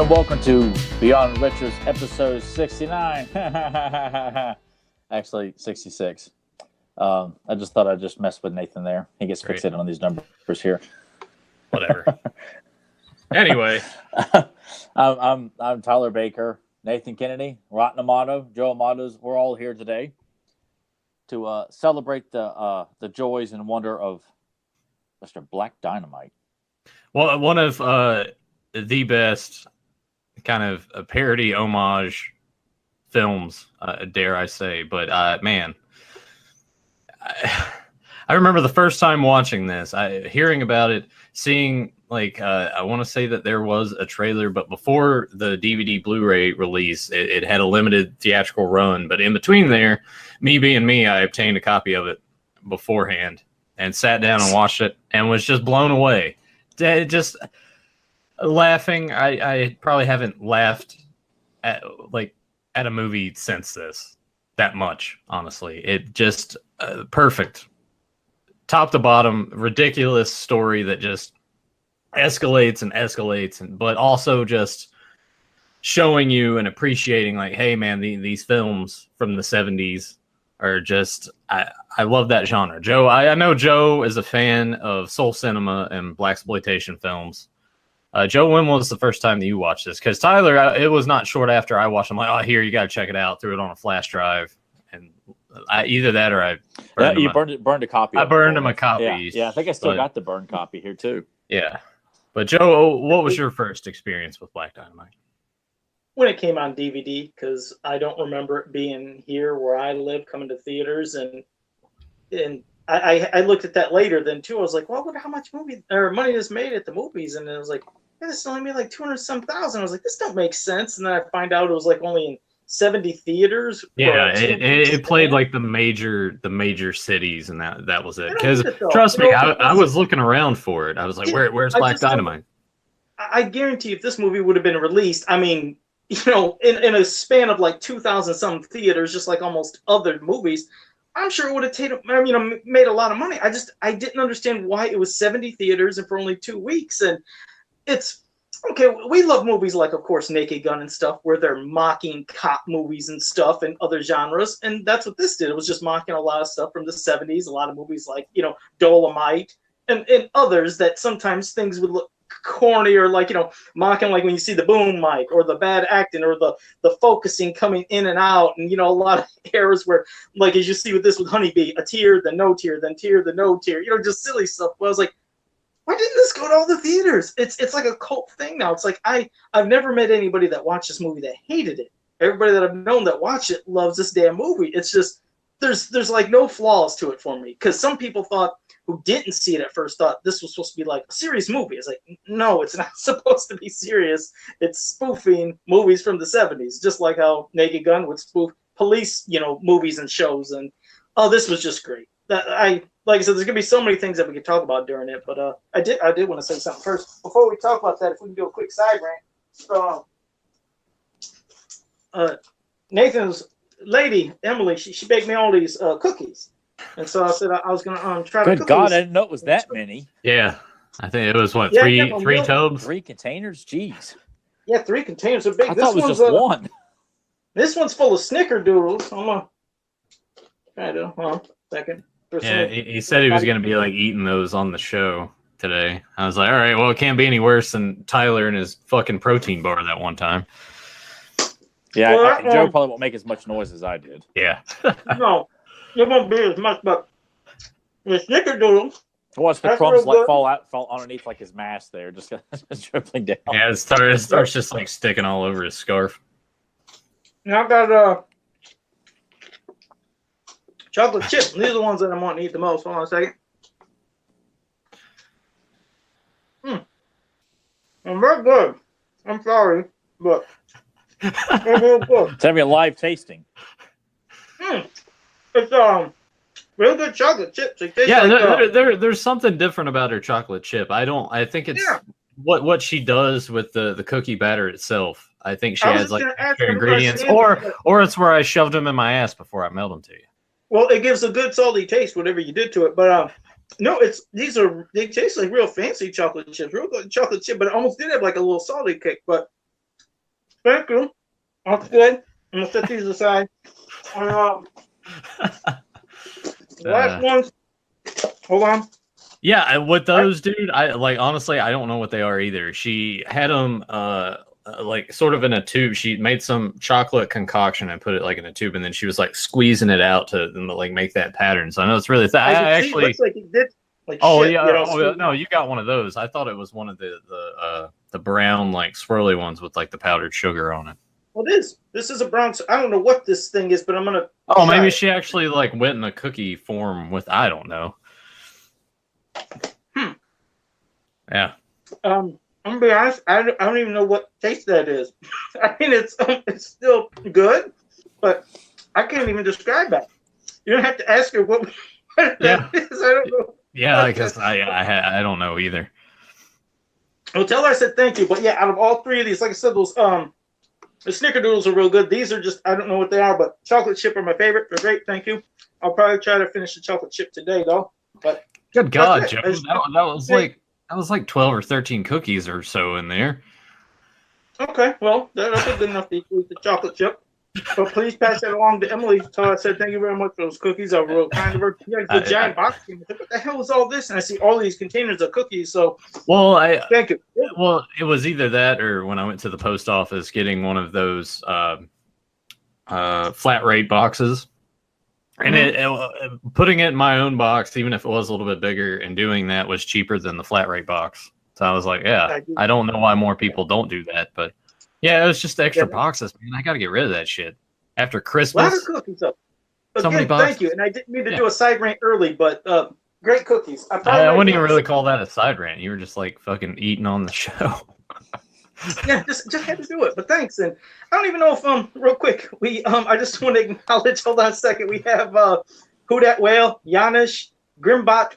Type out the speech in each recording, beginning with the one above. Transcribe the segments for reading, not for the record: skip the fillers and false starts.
and welcome to Beyond Retros episode 69. Actually, 66. I just thought I'd just mess with Nathan there. He gets fixated on these numbers here. Whatever. Anyway. I'm Tyler Baker, Nathan Kennedy, Rotten Amato, Joe Amatos. We're all here today to celebrate the joys and wonder of Mr. Black Dynamite. Well, one of the best kind of a parody homage films, dare I say. But man, I remember the first time watching this, hearing about it, seeing like I want to say that there was a trailer, but before the DVD Blu-ray release, it had a limited theatrical run. But in between there, me being me, I obtained a copy of it beforehand and sat down and watched it and was just blown away. Just laughing. I probably haven't laughed at a movie since this that much, honestly. It just perfect, top to bottom, ridiculous story that just escalates and escalates, but also just showing you and appreciating, like, hey man, these films from the 70s are just, I love that genre. Joe, I know Joe is a fan of soul cinema and blaxploitation films. Joe, when was the first time that you watched this? Because Tyler, it was not short after I watched. I'm like, oh, here, you got to check it out. Threw it on a flash drive, and either that or I burned a copy. I burned him a copy. Yeah, I think I still got the burned copy here too. Yeah, but Joe, what was your first experience with Black Dynamite? When it came on DVD, because I don't remember it being here where I live, coming to theaters, and I looked at that later then too. I was like, well, how much money is made at the movies? And it was like, yeah, this only made like 200-some thousand. I was like, this don't make sense. And then I find out it was like only in 70 theaters. Yeah, it played like the major cities, and that was it. Because trust me, I was looking around for it. I was like, where's Black Dynamite? I guarantee if this movie would have been released, I mean, you know, in a span of like 2,000-some theaters, just like almost other movies, I'm sure it would have made a lot of money. I didn't understand why it was 70 theaters and for only 2 weeks. And it's okay. We love movies like, of course, Naked Gun and stuff, where they're mocking cop movies and stuff and other genres. And that's what this did. It was just mocking a lot of stuff from the 70s, a lot of movies like, you know, Dolomite and others that sometimes things would look corny or like, you know, mocking, like when you see the boom mic or the bad acting or the focusing coming in and out, and you know, a lot of errors where, like as you see with this with Honeybee, a tear, then no tear, then tear, then no tear, you know, just silly stuff. But I was like, why didn't this go to all the theaters? It's like a cult thing now. It's like I've never met anybody that watched this movie that hated it. Everybody that I've known that watched it loves this damn movie. It's just there's like no flaws to it for me, because some people who didn't see it at first thought this was supposed to be like a serious movie. It's like, no, it's not supposed to be serious. It's spoofing movies from the 70s, just like how Naked Gun would spoof police, you know, movies and shows. And this was just great. Like I said, there's gonna be so many things that we could talk about during it, but I did want to say something first before we talk about that. If we can do a quick side rant. Nathan's lady Emily, she baked me all these cookies. And so I said I was going to try to cook. Good God, I didn't know it was that many. Yeah. I think it was, three tubs? 3 containers? Jeez. Yeah, 3 containers are big. I thought it was just one. This one's full of snickerdoodles. I'm going to try to, hold on a second. Yeah, he said he was going to be like eating those on the show today. I was like, all right, well, it can't be any worse than Tyler and his fucking protein bar that one time. Yeah, well, Joe probably won't make as much noise as I did. Yeah. No. It won't be as much, but the snickerdoodles. Watch the crumbs fall underneath like his mask there, just dribbling down. Yeah, it starts just like sticking all over his scarf. Now I've got chocolate chips. These are the ones that I'm wanting to eat the most. Hold on a second. I'm very good. I'm sorry, but they're real good. It's having a live tasting. It's real good chocolate chips. There's something different about her chocolate chip. I think it's what she does with the cookie batter itself. I think she adds like extra ingredients, or it's where I shoved them in my ass before I melt them to you. Well, it gives a good salty taste, whatever you did to it. But no, they taste like real fancy chocolate chips, real good chocolate chip, but it almost did have like a little salty kick. But Thank you. That's good. I'm gonna set these aside. Last one. Hold on. Yeah, with those, dude, I like honestly, I don't know what they are either. She had them like sort of in a tube. She made some chocolate concoction and put it like in a tube, and then she was like squeezing it out to like make that pattern. So I know it's really I actually looks like it did. Like oh shit, yeah, you know, no, you got one of those. I thought it was one of the brown like swirly ones with like the powdered sugar on it. Well, this is a brown. I don't know what this thing is, but I'm gonna. Oh, maybe she actually like went in a cookie form with. I don't know. Yeah. I'm gonna be honest. I don't even know what taste that is. I mean, it's still good, but I can't even describe that. You don't have to ask her what that is. I don't know. Yeah, I guess I don't know either. Well, tell her I said thank you. But yeah, out of all three of these, like I said, those the snickerdoodles are real good. These are just I don't know what they are, but chocolate chip are my favorite. They're great. Thank you. I'll probably try to finish the chocolate chip today though. But good God, Joe, that was like 12 or 13 cookies or so in there. Okay, well, that's good enough to eat the chocolate chip. But please pass that along to Emily. So I said thank you very much for those cookies. I real kind of her. Yeah, the giant box. What the hell is all this? And I see all these containers of cookies. So thank you. Well, it was either that or when I went to the post office getting one of those flat rate boxes. And putting it in my own box, even if it was a little bit bigger, and doing that was cheaper than the flat rate box. So I was like, yeah, I don't know why more people don't do that, but yeah, it was just extra boxes, man. I got to get rid of that shit after Christmas. A lot of cookies up. Again, thank you. And I didn't mean to do a side rant early, but great cookies. I wouldn't even really call that a side rant. You were just like fucking eating on the show. Yeah, just had to do it. But thanks. And I don't even know if real quick, we I just want to acknowledge, hold on a second. We have Who Dat Whale, Janish, Grimbot,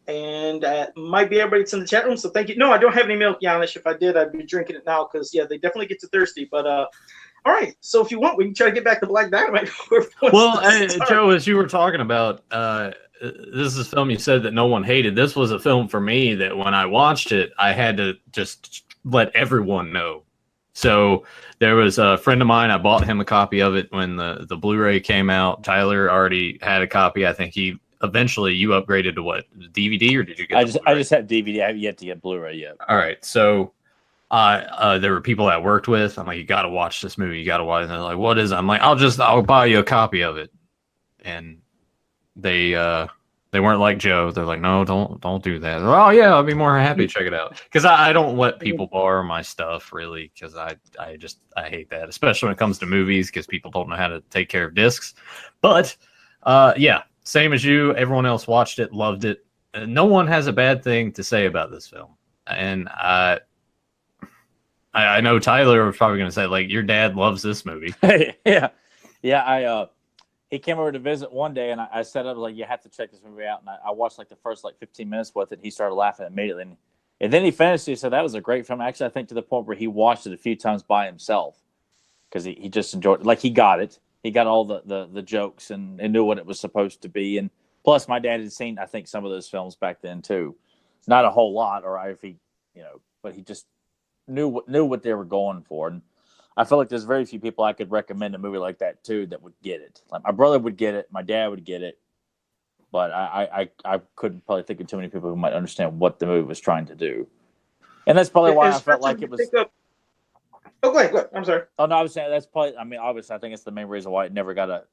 and might be everybody that's in the chat room. So thank you. No, I don't have any milk, Janish. If I did, I'd be drinking it now because yeah, they definitely get you thirsty. But all right. So if you want, we can try to get back to Black Dynamite. Well, Joe, as you were talking about, this is a film you said that no one hated. This was a film for me that when I watched it, I had to just let everyone know. So there was a friend of mine. I bought him a copy of it when the Blu-ray came out. Tyler already had a copy. I think you upgraded to what, DVD, or did you get? I just have DVD. I haven't yet to get Blu-ray yet. All right, so there were people I worked with. I'm like, you got to watch this movie. You got to watch it. And they're like, what is it? I'm like, I'll buy you a copy of it. And they weren't like Joe. They're like, no, don't do that. Like, oh yeah, I'll be more happy to check it out. Because I don't let people borrow my stuff really, because I hate that, especially when it comes to movies, because people don't know how to take care of discs. But yeah, same as you. Everyone else watched it, loved it. No one has a bad thing to say about this film. And I know Tyler was probably going to say, like, your dad loves this movie. Yeah. He came over to visit one day, and I said, I was like, you have to check this movie out. And I watched like the first 15 minutes with it. He started laughing immediately. And then he finished. He said that was a great film. Actually, I think to the point where he watched it a few times by himself because he just enjoyed it. Like, he got it. He got all the jokes and knew what it was supposed to be. And plus, my dad had seen, I think, some of those films back then too. Not a whole lot, or if he, but he just knew what they were going for. And I feel like there's very few people I could recommend a movie like that to that would get it. Like, my brother would get it, my dad would get it, but I couldn't probably think of too many people who might understand what the movie was trying to do. And that's probably why I felt like it was. Oh, go ahead. I'm sorry. Oh no, I was saying that's probably. I mean, obviously, I think it's the main reason why it never got a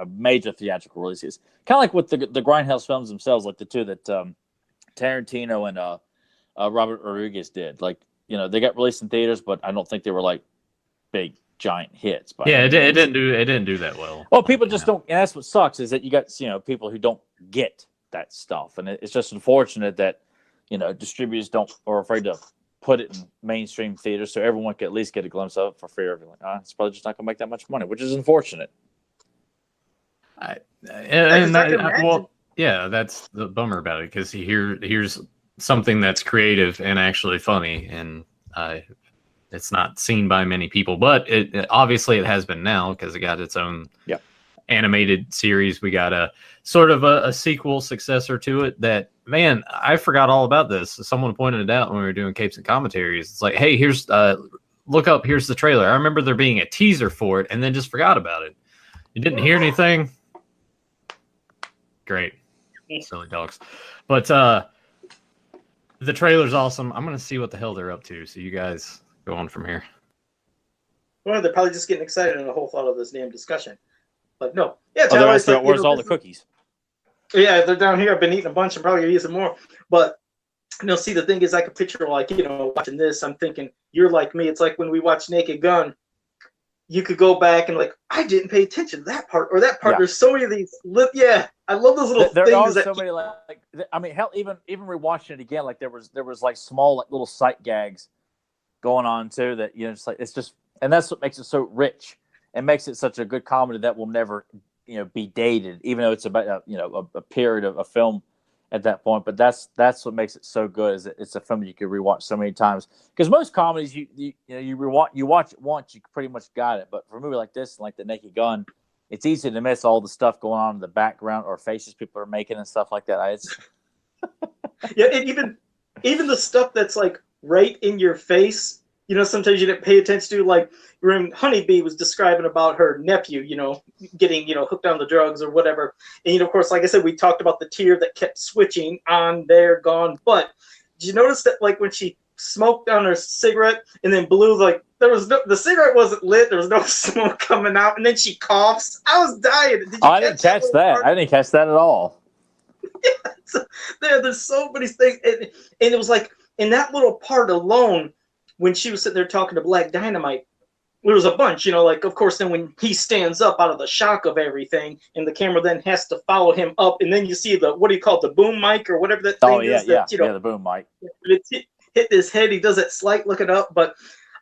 major theatrical release. It's kind of like with the Grindhouse films themselves, like the two that Tarantino and Robert Rodriguez did. Like, they got released in theaters, but I don't think they were like big giant hits. Yeah, it didn't do that well. Well, people just don't, and that's what sucks is that you got people who don't get that stuff, and it's just unfortunate that distributors are afraid to put it in mainstream theaters so everyone can at least get a glimpse of it for fear of it's probably just not going to make that much money, which is unfortunate. Well, yeah, that's the bummer about it, because here's something that's creative and actually funny, and it's not seen by many people, but it obviously it has been now because it got its own animated series. We got a sort of a sequel successor to it that, man, I forgot all about this. Someone pointed it out when we were doing Capes and Commentaries. It's like, hey, here's look up, here's the trailer. I remember there being a teaser for it and then just forgot about it. You didn't hear anything? Great. Silly dogs. But the trailer's awesome. I'm going to see what the hell they're up to. So you guys go on from here. Well, they're probably just getting excited in the whole thought of this damn discussion. But no. Yeah, they're asking about where's all the cookies? Yeah, they're down here. I've been eating a bunch. I'm probably going to eat some more. But, see, the thing is, I can picture, like, watching this. I'm thinking, you're like me. It's like when we watch Naked Gun. You could go back and, like, I didn't pay attention to that part or that part. Yeah. There's so many of these. I love those little there things. There are so many, like, I mean, hell, even rewatching it again, like, there was like small, like, little sight gags going on, too, that, it's like, it's just, and that's what makes it so rich and makes it such a good comedy that will never, be dated, even though it's about, a period of a film at that point. But that's what makes it so good, is it's a film you could rewatch so many times. Because most comedies, you watch it once, you pretty much got it. But for a movie like this, like The Naked Gun, it's easy to miss all the stuff going on in the background or faces people are making and stuff like that. Yeah, and even the stuff that's like right in your face. Sometimes you didn't pay attention to, like when Honeybee was describing about her nephew, getting, hooked on the drugs or whatever. And, of course, like I said, we talked about the tear that kept switching on, there, gone. But did you notice that, like, when she smoked on her cigarette and then blew, like, the cigarette wasn't lit, there was no smoke coming out, and then she coughs? I was dying. I didn't catch that. I didn't catch that at all. Yeah, there's so many things. And it was like, in that little part alone, when she was sitting there talking to Black Dynamite, there was a bunch, like, of course, then when he stands up out of the shock of everything, and the camera then has to follow him up, and then you see what do you call it, the boom mic or whatever that thing is? The boom mic. It's hit his head, he does that slight looking up. But,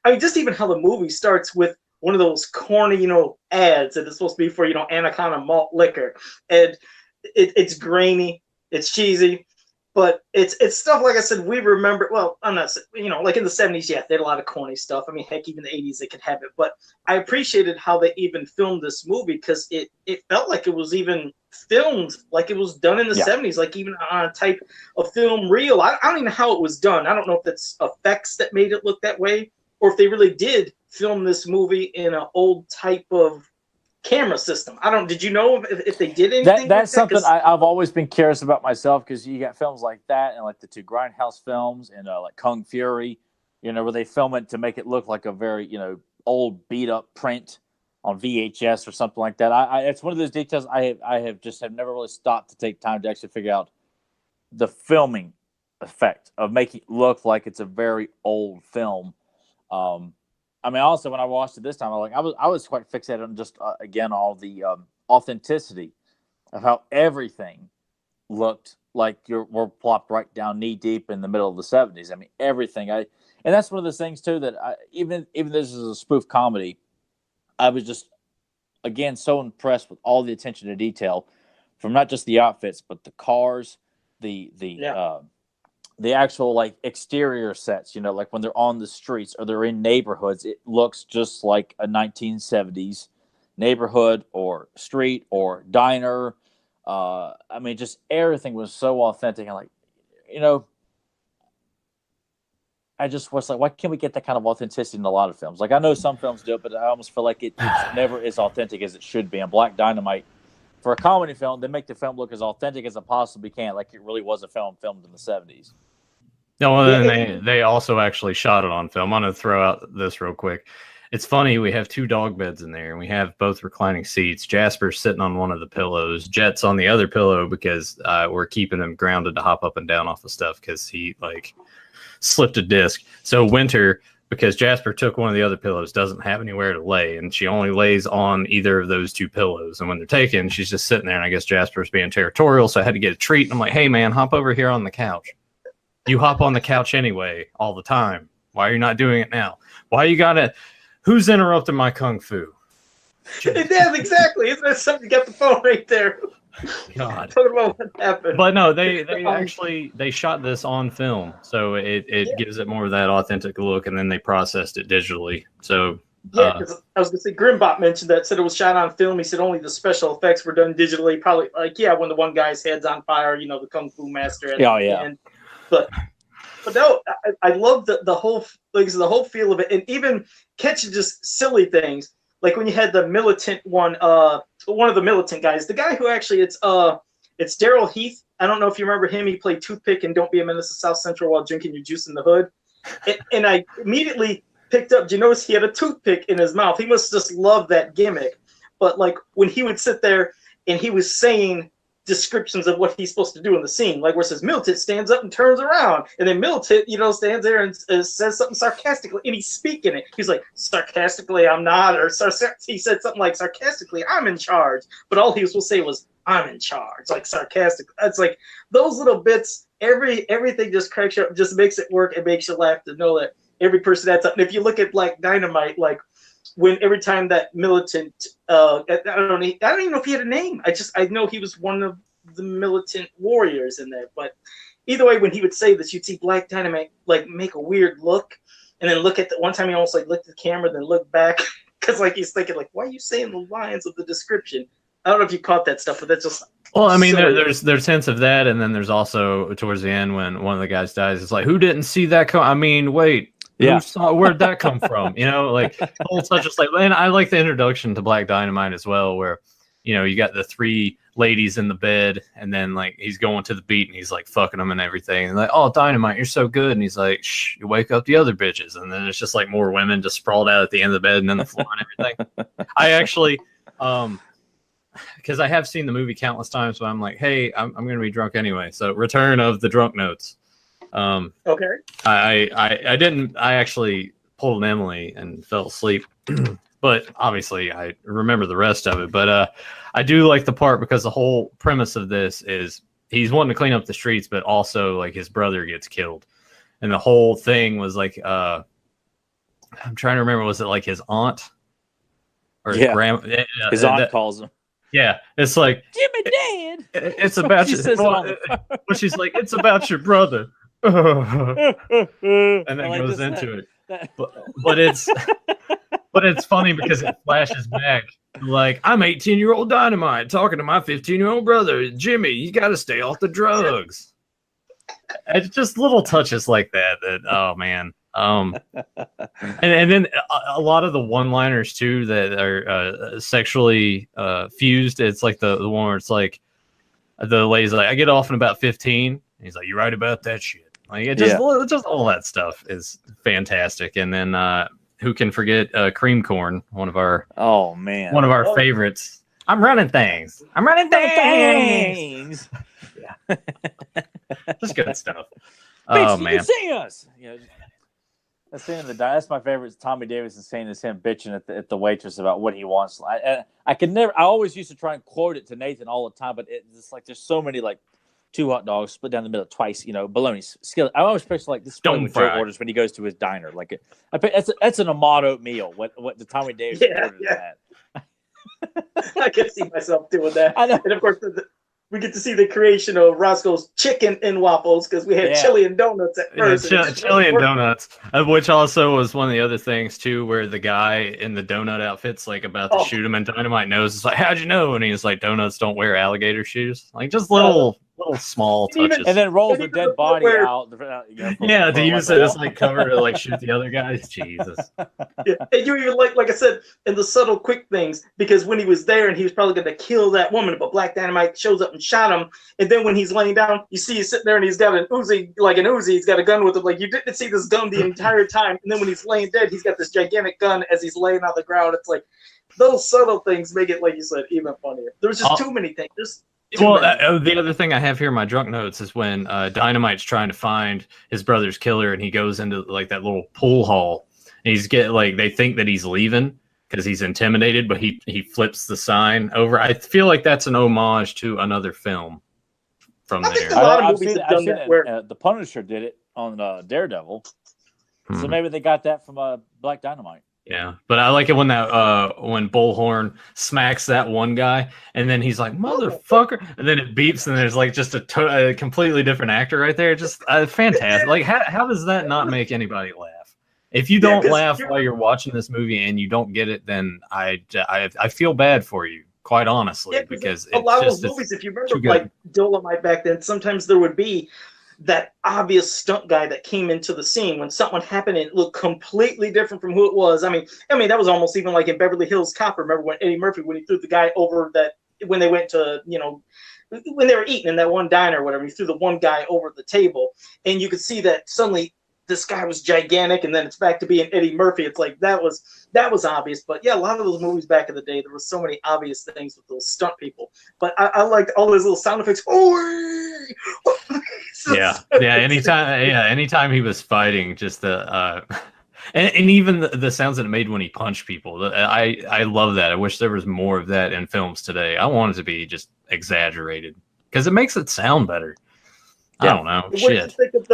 I mean, just even how the movie starts with one of those corny, ads that is supposed to be for, Anaconda malt liquor. And it's grainy, it's cheesy. But it's stuff, like I said, we remember. Well, I'm not, like in the 70s, yeah, they had a lot of corny stuff. I mean, heck, even the 80s, they could have it. But I appreciated how they even filmed this movie, because it felt like it was even filmed like it was done in the 70s, like even on a type of film reel. I don't even know how it was done. I don't know if that's effects that made it look that way, or if they really did film this movie in an old type of camera system. Did you know if they did anything? That's something I've always been curious about myself, because you got films like that and like the two Grindhouse films and like Kung Fury, where they film it to make it look like a very, old beat up print on VHS or something like that. It's one of those details I have never really stopped to take time to actually figure out the filming effect of making it look like it's a very old film. I mean, also when I watched it this time, I was quite fixated on just again all the authenticity of how everything looked like we're plopped right down knee deep in the middle of the 70s. I mean, everything. And that's one of those things too that even this is a spoof comedy, I was just again so impressed with all the attention to detail, from not just the outfits but the cars, the actual like exterior sets, like when they're on the streets or they're in neighborhoods, it looks just like a 1970s neighborhood or street or diner. I mean, just everything was so authentic. And like, I just was like, why can't we get that kind of authenticity in a lot of films? Like, I know some films do it, but I almost feel like it's never as authentic as it should be. And Black Dynamite, for a comedy film, they make the film look as authentic as it possibly can, like it really was a film filmed in the 70s. No, and they also actually shot it on film. I'm going to throw out this real quick. It's funny, we have two dog beds in there, and we have both reclining seats. Jasper's sitting on one of the pillows. Jet's on the other pillow, because we're keeping him grounded to hop up and down off of stuff, because he, like, slipped a disc. So Winter, because Jasper took one of the other pillows, doesn't have anywhere to lay, and she only lays on either of those two pillows. And when they're taken, she's just sitting there, and I guess Jasper's being territorial, so I had to get a treat. And I'm like, hey, man, hop over here on the couch. You hop on the couch anyway all the time. Why are you not doing it now? Why you gotta? Who's interrupting my kung fu? Yeah, exactly. Isn't that something? You got the phone right there. God. Talking about what happened. But no, they actually shot this on film, so it gives it more of that authentic look, and then they processed it digitally. So yeah, because I was gonna say Grimbot mentioned that, said it was shot on film. He said only the special effects were done digitally. Probably like when the one guy's head's on fire, the kung fu master. At the end. But no, I love the whole, like the whole feel of it, and even catching just silly things. Like when you had the militant one of the militant guys, the guy who actually it's Daryl Heath. I don't know if you remember him. He played Toothpick and Don't Be a Menace to South Central while drinking your juice in the hood. And I immediately picked up. Do you notice he had a toothpick in his mouth? He must just love that gimmick. But like when he would sit there and he was saying descriptions of what he's supposed to do in the scene, like where it says Militant stands up and turns around, and then Militant, stands there and says something sarcastically, and he's speaking it. He's like, sarcastically, I'm not, or he said something like, sarcastically, I'm in charge. But all he was supposed to say was, I'm in charge, like sarcastic. It's like those little bits. Everything just cracks you up, just makes it work. It makes you laugh to know that every person that's up. And if you look at Black Dynamite, like when every time that Militant, I don't even know if he had a name. I know he was one of the militant warriors in there. But either way, when he would say this, you'd see Black Dynamite like make a weird look, and then look at the one time he almost like looked at the camera, then look back because like he's thinking like, why are you saying the lines of the description? I don't know if you caught that stuff, but that's just. Well, I mean, there's hints of that, and then there's also towards the end when one of the guys dies. It's like, who didn't see that? I mean, wait. Yeah. Where'd that come from? Like the whole such just like, and I like the introduction to Black Dynamite as well, where you got the three ladies in the bed, and then like he's going to the beat and he's like fucking them and everything, and like, oh, Dynamite, you're so good, and he's like, shh, you wake up the other bitches, and then it's just like more women just sprawled out at the end of the bed and then the floor and everything. I actually, because I have seen the movie countless times, but I'm like, hey, I'm gonna be drunk anyway. So Return of the Drunk Notes. Okay. I actually pulled an Emily and fell asleep, but obviously I remember the rest of it. But I do like the part because the whole premise of this is he's wanting to clean up the streets, but also like his brother gets killed, and the whole thing was like I'm trying to remember, was it like his aunt or his grandma? His aunt calls him. Yeah, it's like Jimmy Dad. It's about your. But she's like, it's about your brother, and then like goes into it. But it's funny because it flashes back. Like, I'm 18-year-old Dynamite talking to my 15-year-old brother Jimmy. You got to stay off the drugs. It's just little touches like that. Oh man. And then a lot of the one-liners too that are sexually fused. It's like the one where it's like the lady's like, I get off in about 15. And he's like, you're right about that shit. Like it just all that stuff is fantastic. And then who can forget Cream Corn, one of our favorites. I'm running things. Yeah. Just good stuff. Oh man. You can see us. That's my favorite. Tommy Davidson saying is him bitching at the waitress about what he wants. I always used to try and quote it to Nathan all the time, but it's like there's so many like 2 hot dogs split down the middle twice, bologna skillet. I always picture like this what Joe orders when he goes to his diner. Like that's an Amato meal. What the Tommy Davidson ordered that. I can see myself doing that. I know. And of course, we get to see the creation of Roscoe's Chicken and Waffles because we had chili and donuts at first. Chili and donuts, which also was one of the other things too, where the guy in the donut outfit's like about to shoot him, and Dynamite knows. It's like, how'd you know? And he's like, donuts don't wear alligator shoes. Like just little small touches. And then rolls the dead body out. To use it as like cover to like shoot the other guys. Jesus. Yeah. And you even like I said, in the subtle quick things, because when he was there and he was probably going to kill that woman, but Black Dynamite shows up and shot him. And then when he's laying down, you see he's sitting there and he's got an Uzi, he's got a gun with him. Like you didn't see this gun the entire time. And then when he's laying dead, he's got this gigantic gun as he's laying on the ground. It's like those subtle things make it, like you said, even funnier. There's just too many things. The other thing I have here in my drunk notes is when Dynamite's trying to find his brother's killer, and he goes into like that little pool hall, and they think that he's leaving because he's intimidated, but he flips the sign over. I feel like that's an homage to another film from there. A lot of movies have done that. Where the Punisher did it on Daredevil, so maybe they got that from Black Dynamite. Yeah, but I like it when when Bullhorn smacks that one guy, and then he's like, "Motherfucker!" and then it beeps, and there's like just a completely different actor right there. Just fantastic. Like, how does that not make anybody laugh? If you don't laugh while you're watching this movie and you don't get it, then I feel bad for you, quite honestly, because a lot of those movies, if you remember, like Dolomite back then, sometimes there would be that obvious stunt guy that came into the scene when something happened and it looked completely different from who it was. I mean, that was almost even like in Beverly Hills Cop. Remember when Eddie Murphy, when he threw the guy over that, when they went to, when they were eating in that one diner or whatever, he threw the one guy over the table, and you could see that suddenly this guy was gigantic, and then it's back to being Eddie Murphy. It's like that was obvious. But yeah, a lot of those movies back in the day, there were so many obvious things with those stunt people. But I liked all those little sound effects. Anytime he was fighting, just the and even the sounds that it made when he punched people. I love that. I wish there was more of that in films today. I want it to be just exaggerated because it makes it sound better. Yeah. I don't know. What do you think of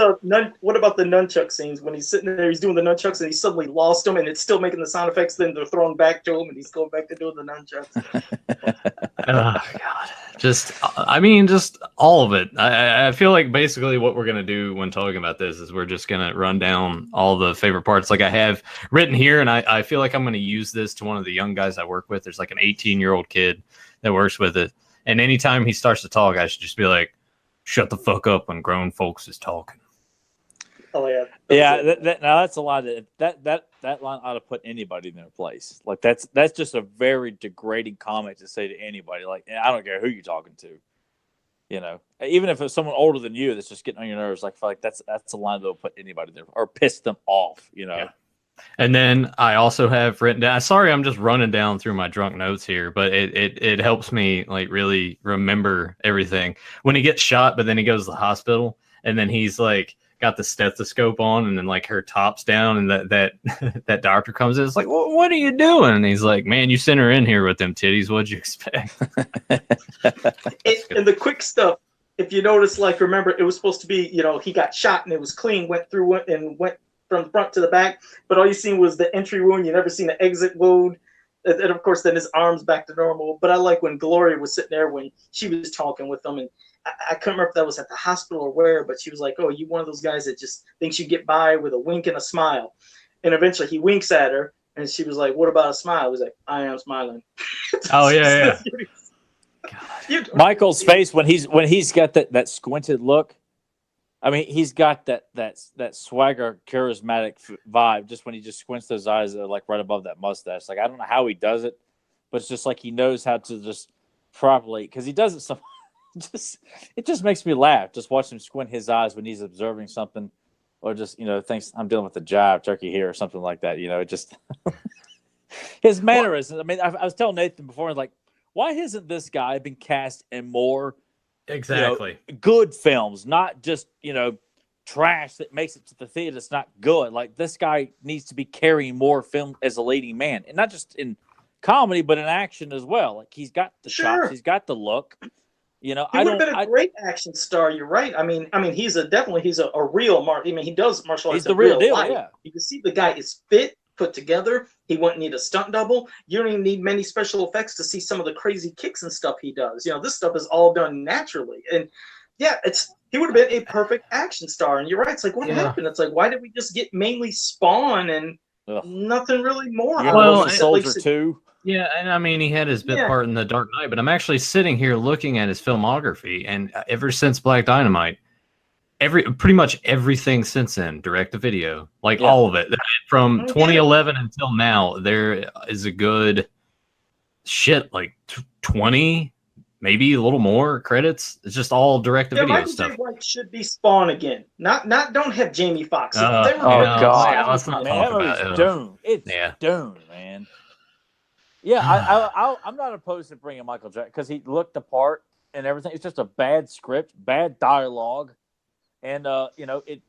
what about the nunchuck scenes when he's sitting there, he's doing the nunchucks and he suddenly lost them and it's still making the sound effects, then they're thrown back to him and he's going back to doing the nunchucks. Oh God. Just all of it. I feel like basically what we're going to do when talking about this is we're just going to run down all the favorite parts like I have written here. And I feel like I'm going to use this to one of the young guys I work with. There's like an 18-year-old kid that works with it. And anytime he starts to talk, I should just be like, shut the fuck up when grown folks is talking. Oh yeah, now that's a lot of that line ought to put anybody in their place. Like that's just a very degrading comment to say to anybody. Like, I don't care who you're talking to, even if it's someone older than you that's just getting on your nerves. Like, I feel like that's a line that'll put anybody there or piss them off. Yeah. And then I also have written down. Sorry, I'm just running down through my drunk notes here, but it helps me like really remember everything. When he gets shot, but then he goes to the hospital, and then he's like got the stethoscope on, and then like her top's down, and that doctor comes in. It's like, well, what are you doing? And he's like, man, you sent her in here with them titties. What'd you expect? And the quick stuff. If you notice, like, remember, it was supposed to be, he got shot and it was clean, went from front to the back, but all you seen was the entry wound. You never seen the exit wound. And of course, then his arm's back to normal. But I like when Gloria was sitting there when she was talking with them, and I couldn't remember if that was at the hospital or where, but she was like, oh, you one of those guys that just thinks you get by with a wink and a smile. And eventually he winks at her, and she was like, what about a smile? He was like, I am smiling. Oh, yeah. Michael's face when he's got that squinted look. I mean, he's got that swagger, charismatic vibe. Just when he just squints those eyes, that are like right above that mustache. Like, I don't know how he does it, but it's just like he knows how to just properly, because he does it so. It just makes me laugh. Just watch him squint his eyes when he's observing something, or just thinks I'm dealing with a jive turkey here or something like that. It just his mannerisms. I mean, I was telling Nathan before, like, why hasn't this guy been cast in more? Exactly. Good films, not just, trash that makes it to the theater. It's not good. Like, this guy needs to be carrying more film as a leading man, and not just in comedy, but in action as well. Like, he's got the chops, he's got the look. He would have been a great action star. You're right. I mean, he's a real he does martial arts. He's the real deal. Life. Yeah. You can see the guy is fit, put together. He wouldn't need a stunt double. You don't even need many special effects to see some of the crazy kicks and stuff he does. This stuff is all done naturally. And yeah, he would have been a perfect action star. And you're right. It's like, what happened? It's like, why did we just get mainly Spawn and nothing really more? Well, Soldier 2. Yeah, and I mean, he had his bit part in The Dark Knight, but I'm actually sitting here looking at his filmography, and ever since Black Dynamite, pretty much everything since then, direct to video, all of it, from 2011 until now, there is a good 20, maybe a little more credits. It's just all direct to video stuff. Michael J. White should be Spawn again. Not don't have Jamie Foxx. God, let's not talk about it. Doomed. It's doomed, man. Yeah, I'm not opposed to bringing Michael Jackson because he looked the part and everything. It's just a bad script, bad dialogue, and it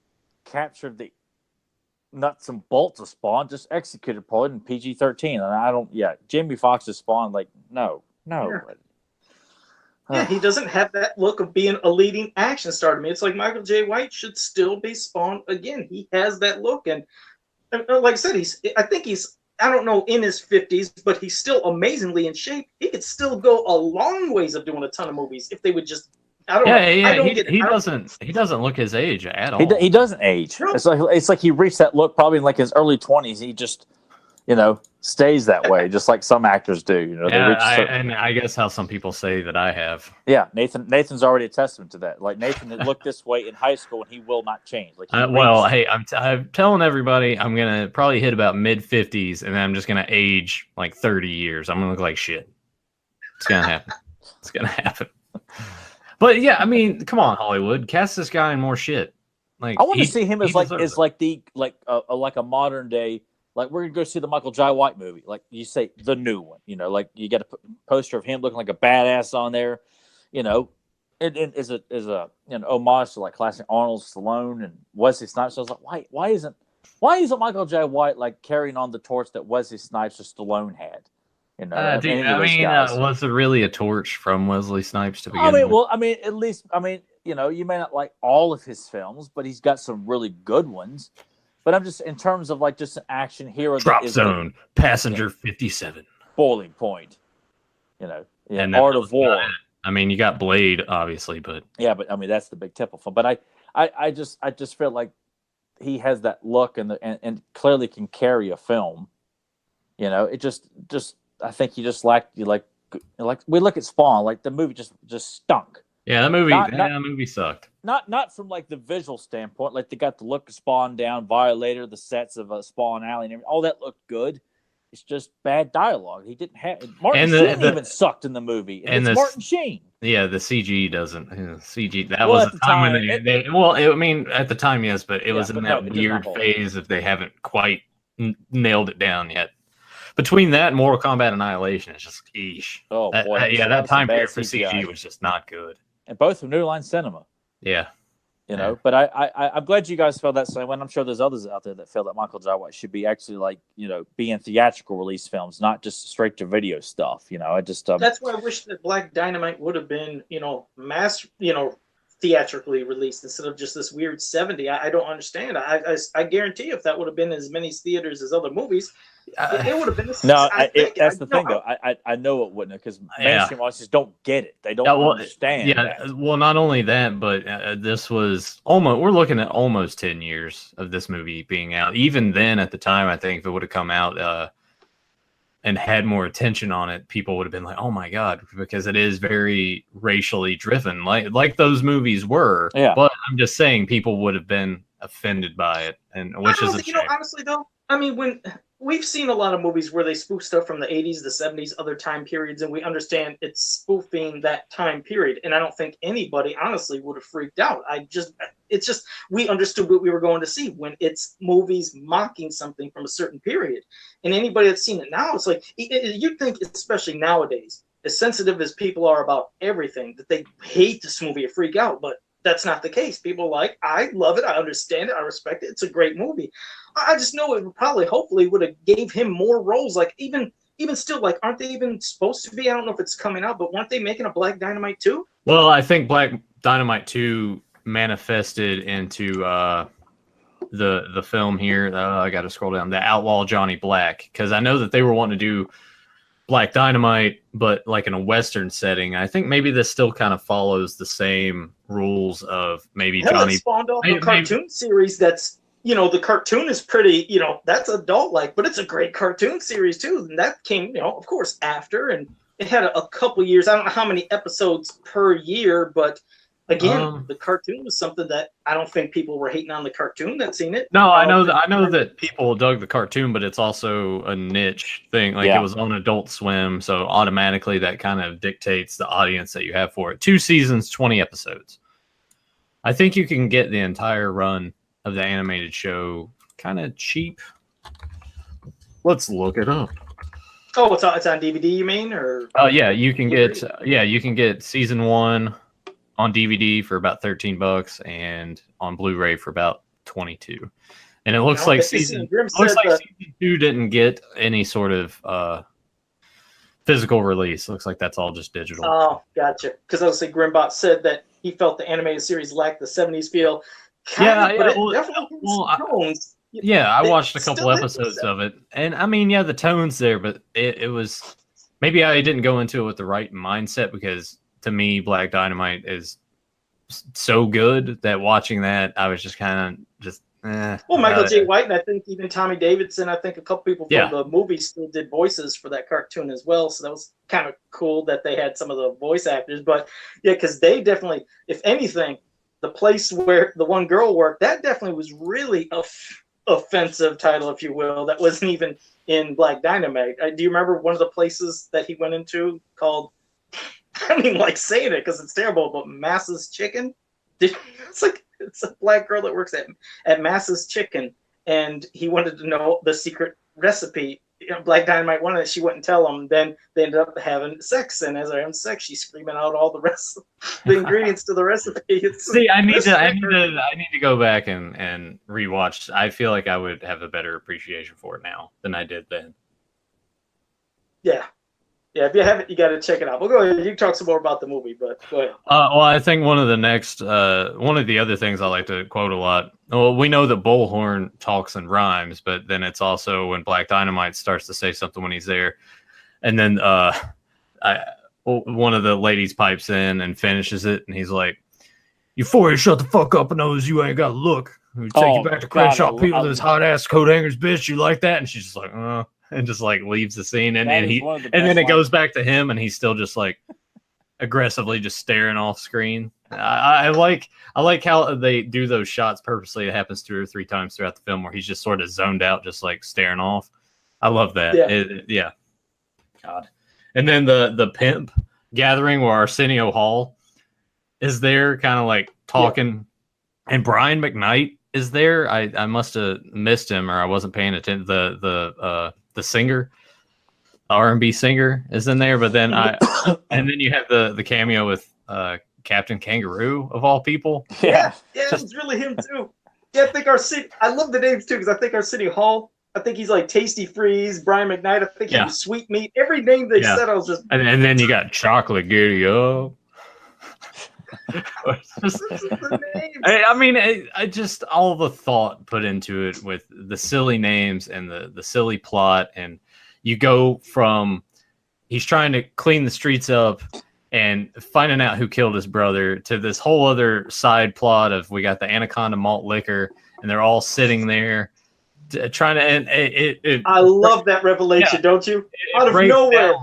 captured the nuts and bolts of Spawn, just executed poorly in PG-13. And Jamie Foxx's Spawn, no. Yeah, he doesn't have that look of being a leading action star to me. It's like Michael J. White should still be Spawn again. He has that look, and like I said, I don't know, in his 50s, but he's still amazingly in shape. He could still go a long ways of doing a ton of movies if they would just. He doesn't look his age at all. He doesn't age. No. It's like he reached that look probably in his early 20s. He just stays that way, just like some actors do. They reach and I guess how some people say that I have. Yeah, Nathan's already a testament to that. Like Nathan had looked this way in high school, and he will not change. Like hey, I'm telling everybody, I'm gonna probably hit about mid-50s, and then I'm just gonna age like 30 years. I'm gonna look like shit. It's gonna happen. It's gonna happen. But yeah, I mean, come on, Hollywood, cast this guy in more shit. Like I want to see him as a modern day. Like we're gonna go see the Michael Jai White movie. Like you say, the new one. Like you got a poster of him looking like a badass on there. It is a homage to like classic Arnold, Stallone, and Wesley Snipes. So I was like, why isn't Michael Jai White like carrying on the torch that Wesley Snipes or Stallone had? Was it really a torch from Wesley Snipes to begin with? Well, at least, you may not like all of his films, but he's got some really good ones. But I'm just, in terms of like just an action hero. Drop Zone, Passenger 57. Boiling Point. And Art of War. You got Blade, obviously, but. Yeah, but that's the big tip film. But I just feel like he has that look and clearly can carry a film. It just I think he just lacked like we look at Spawn, like the movie just stunk. Yeah, that movie sucked. Not from like the visual standpoint, like they got the look of Spawn down, Violator, the sets of Spawn Alley, and everything. All that looked good. It's just bad dialogue. He didn't have Martin Sheen even sucked in the movie. And it's Martin Sheen. Yeah, the CG doesn't. CG that was the time when they at the time, yes, but it was in that weird phase if they haven't quite nailed it down yet. Between that and Mortal Kombat Annihilation, it's just eesh. Oh boy, that time period for CG was just not good. And both from New Line Cinema. Yeah. But I'm glad you guys felt that same way. I'm sure there's others out there that feel that Michael Jai White should be actually being theatrical release films, not just straight to video stuff. I just that's why I wish that Black Dynamite would have been mass theatrically released instead of just this weird 70. I don't understand. I guarantee if that would have been as many theaters as other movies, it would have been. That's the thing though. I know it wouldn't, because mainstream audiences don't get it. They don't understand. Yeah. Well, not only that, but this was we're looking at almost 10 years of this movie being out. Even then, at the time, I think if it would have come out and had more attention on it, people would have been like, "Oh my god," because it is very racially driven, like those movies were. Yeah. But I'm just saying, people would have been offended by it, and which is a shame. Honestly though, when we've seen a lot of movies where they spoof stuff from the 80s, the 70s, other time periods, and we understand it's spoofing that time period. And I don't think anybody honestly would have freaked out. It's just we understood what we were going to see when it's movies mocking something from a certain period. And anybody that's seen it now, it's like you'd think, especially nowadays, as sensitive as people are about everything, that they hate this movie or freak out, but that's not the case. People I love it, I understand it, I respect it. It's a great movie. I just know it would probably, hopefully, would have gave him more roles. Like even still, like aren't they even supposed to be? I don't know if it's coming out, but weren't they making a Black Dynamite 2? Well, I think Black Dynamite 2 manifested into the film here. I got to scroll down. The Outlaw Johnny Black, because I know that they were wanting to do Black Dynamite, but like in a Western setting. I think maybe this still kind of follows the same rules of maybe Johnny. It spawned off a cartoon series that's, the cartoon is pretty, that's adult-like, but it's a great cartoon series too. And that came, of course, after, and it had a couple years. I don't know how many episodes per year, but again, the cartoon was something that I don't think people were hating on the cartoon that seen it. No, I know that people dug the cartoon, but it's also a niche thing. Like It was on Adult Swim, so automatically that kind of dictates the audience that you have for it. 2 seasons, 20 episodes. I think you can get the entire run of the animated show kind of cheap. Let's look it up. Oh, it's on DVD, you mean? Or you can get season 1 on DVD for about $13 and on Blu-ray for about $22. And it looks like season 2 didn't get any sort of physical release. Looks like that's all just digital. Oh, gotcha. Because I was saying, Grimbot said that he felt the animated series lacked the 70s feel. I watched a couple episodes of it, and the tone's there, but it was, maybe I didn't go into it with the right mindset, because to me, Black Dynamite is so good that watching that, I was just kind of Well, Michael J. White, and I think even Tommy Davidson, I think a couple people from the movie still did voices for that cartoon as well. So that was kind of cool that they had some of the voice actors. But yeah, because they definitely, if anything, the place where the one girl worked, that definitely was really offensive title, if you will. That wasn't even in Black Dynamite. Do you remember one of the places that he went into called, I don't even like saying it because it's terrible, but Massa's Chicken? It's a black girl that works at Massa's Chicken, and he wanted to know the secret recipe. Black Dynamite wanted it. She wouldn't tell him. Then they ended up having sex, and as they're having sex, she's screaming out all the rest of the ingredients to the recipe. I need to go back and rewatch. I feel like I would have a better appreciation for it now than I did then. Yeah. Yeah, if you haven't, you got to check it out. Well, go ahead. You can talk some more about the movie, but go ahead. Well, I think one of the other things I like to quote a lot. Well, we know that Bullhorn talks and rhymes, but then it's also when Black Dynamite starts to say something when he's there, and then one of the ladies pipes in and finishes it, and he's like, "Euphoria, shut the fuck up, and knows you ain't got to look. We take you back to Crenshaw People, this hot ass coat hangers, bitch. You like that?" And she's just like, and just like leaves the scene, and then it goes back to him, and he's still just like aggressively just staring off screen. I like how they do those shots purposely. It happens 2 or 3 times throughout the film where he's just sort of zoned out, just like staring off. I love that. Yeah. God. And then the pimp gathering where Arsenio Hall is there, kind of like talking, and Brian McKnight is there. I must have missed him, or I wasn't paying attention. The singer, R&B singer, is in there, but then and then you have the cameo with Captain Kangaroo of all people. Yeah, it's really him too. Yeah, I think I love the names too, because I think Arsenio Hall, I think he's like Tasty Freeze, Brian McKnight, I think he's Sweet Meat. Every name they said, I was just. And then you got Chocolate Giddy Up. I just all the thought put into it with the silly names and the silly plot, and you go from he's trying to clean the streets up and finding out who killed his brother to this whole other side plot of we got the Anaconda malt liquor, and they're all sitting there trying to. And I love that revelation, don't you? Out of nowhere,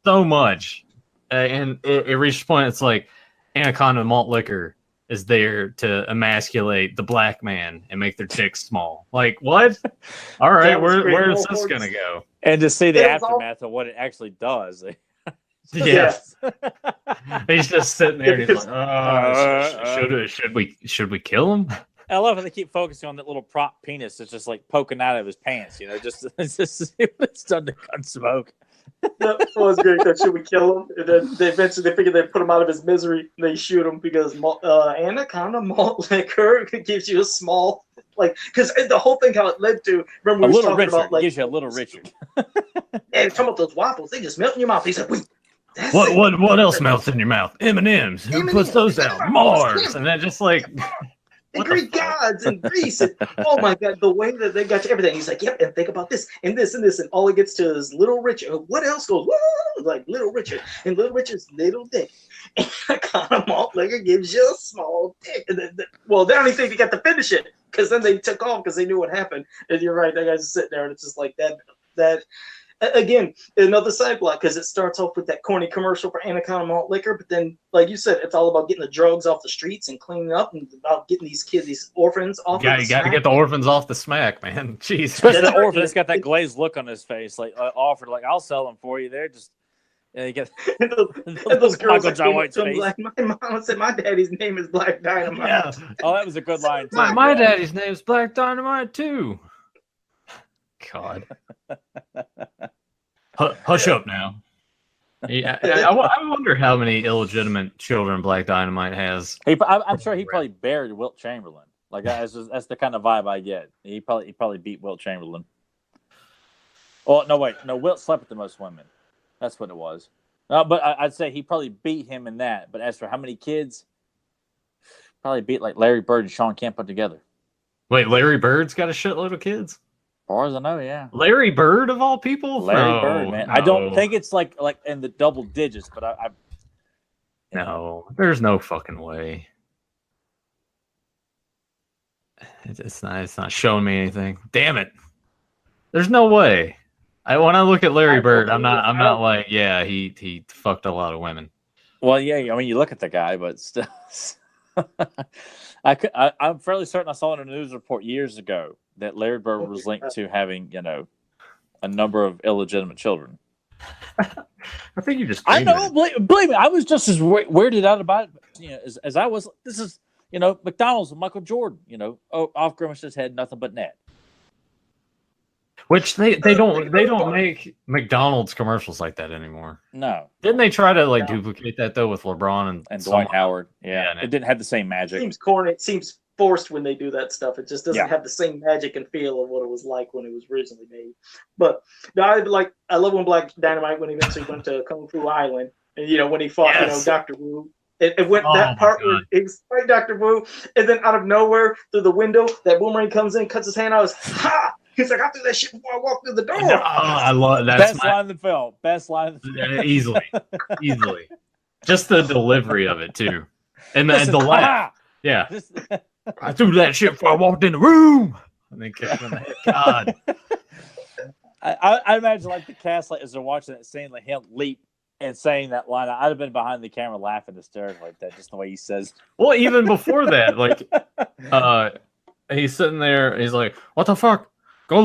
so much, and it reached a point. It's like Anaconda malt liquor is there to emasculate the black man and make their dicks small. Like, what? All right, where is this gonna go? And to see the aftermath of what it actually does. Yes. He's just sitting there and he's like, should we kill him? I love how they keep focusing on that little prop penis that's just like poking out of his pants, just to see what it's done to Gunsmoke. That was great. That should we kill him? And then they figure they put him out of his misery. And they shoot him because Anaconda malt liquor gives you a small, because the whole thing how it led to. Remember we were talking about gives you a little Richard. And talking about those waffles, they just melt in your mouth. He said, "Wait, what else melts in your mouth? M&Ms. Who puts those out? Mars." And then just like. The Greek gods in Greece. And, oh my God, the way that they got you everything. He's like, yep, and think about this and this and this. And all it gets to is Little Richard. What else goes? Woo! Like Little Richard. And Little Richard's little dick. And Anaconda malt liquor gives you a small dick. And then, they don't even think they got to finish it because then they took off because they knew what happened. And you're right, that guy's just sitting there and it's just like that. Again, another side plot because it starts off with that corny commercial for Anaconda malt liquor, but then, like you said, it's all about getting the drugs off the streets and cleaning up, and about getting these kids, these orphans off. Yeah, you got to get the orphans off the smack, man. Jeez, especially the orphan that's got that glazed look on his face, like offered, like I'll sell them for you. They're just, you get and those girls Michael John White's face. Like, my mom said my daddy's name is Black Dynamite. Yeah. Oh, that was a good line. My daddy's name is Black Dynamite too. God. Hush up now. Yeah, I wonder how many illegitimate children Black Dynamite has. I'm sure he probably buried Wilt Chamberlain. Like that's the kind of vibe I get. He probably beat Wilt Chamberlain. Oh no, Wilt slept with the most women. That's what it was. But I'd say he probably beat him in that. But as for how many kids, probably beat like Larry Bird and Sean Kemp put together. Wait, Larry Bird's got a shitload of kids? As far as I know, yeah. Larry Bird of all people? Larry Bird, man. No. I don't think it's like in the double digits, but I no, there's no fucking way. It's not showing me anything. Damn it! There's no way. When I look at Larry Bird, I'm not like, yeah, he fucked a lot of women. Well, yeah, I mean, you look at the guy, but still, I'm fairly certain I saw in a news report years ago that Larry Bird was linked to having, a number of illegitimate children. I think you just. I know. Believe me, I was just as weirded out about it, as I was. This is, McDonald's and Michael Jordan. Off Grimish's head, nothing but net. Which they don't make McDonald's commercials like that anymore. No. Didn't they try to duplicate that though with LeBron and Dwight Howard? Yeah, it didn't have the same magic. It seems corny. It seems forced when they do that stuff. It just doesn't have the same magic and feel of what it was like when it was originally made. But I love when Black Dynamite when he eventually went to Kung Fu Island and when he fought Dr. Wu. It went that part where he fight Dr. Wu, and then out of nowhere through the window that boomerang comes in, cuts his hand out. Ha! He's like, I threw that shit before I walked through the door. Oh, I love that. Best line in the film. Best line in the film. Easily. Just the delivery of it too, and the laugh. Yeah. I threw that shit before I walked in the room. And then kicked him in the head. God. I imagine the cast as they're watching that scene, him leap and saying that line. I'd have been behind the camera laughing hysterically like that, just the way he says. Well, even before that, he's sitting there. He's like, "What the fuck? Go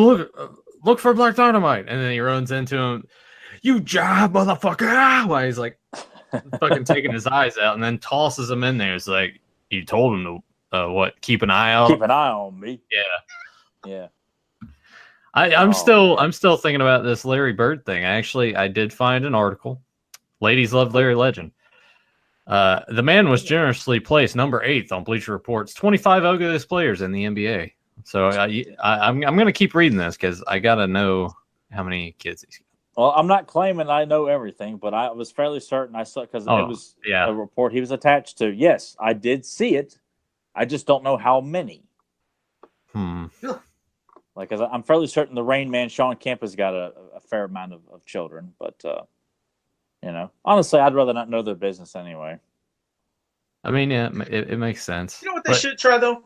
look for Black Dynamite," and then he runs into him. You job, motherfucker! While he's fucking taking his eyes out, and then tosses him in there. It's like, you told him to keep an eye out. Keep an eye on me. Yeah. I'm still thinking about this Larry Bird thing. I did find an article. Ladies love Larry Legend. The man was generously placed number 8th on Bleacher Report's 25 ugliest players in the NBA. So I'm going to keep reading this because I got to know how many kids he's got. Well, I'm not claiming I know everything, but I was fairly certain I saw because it was a report he was attached to. Yes, I did see it. I just don't know how many. I'm fairly certain the Rain Man, Sean Kemp, has got a fair amount of children. But, honestly, I'd rather not know their business anyway. I mean, yeah, it makes sense. You know what they should try, though,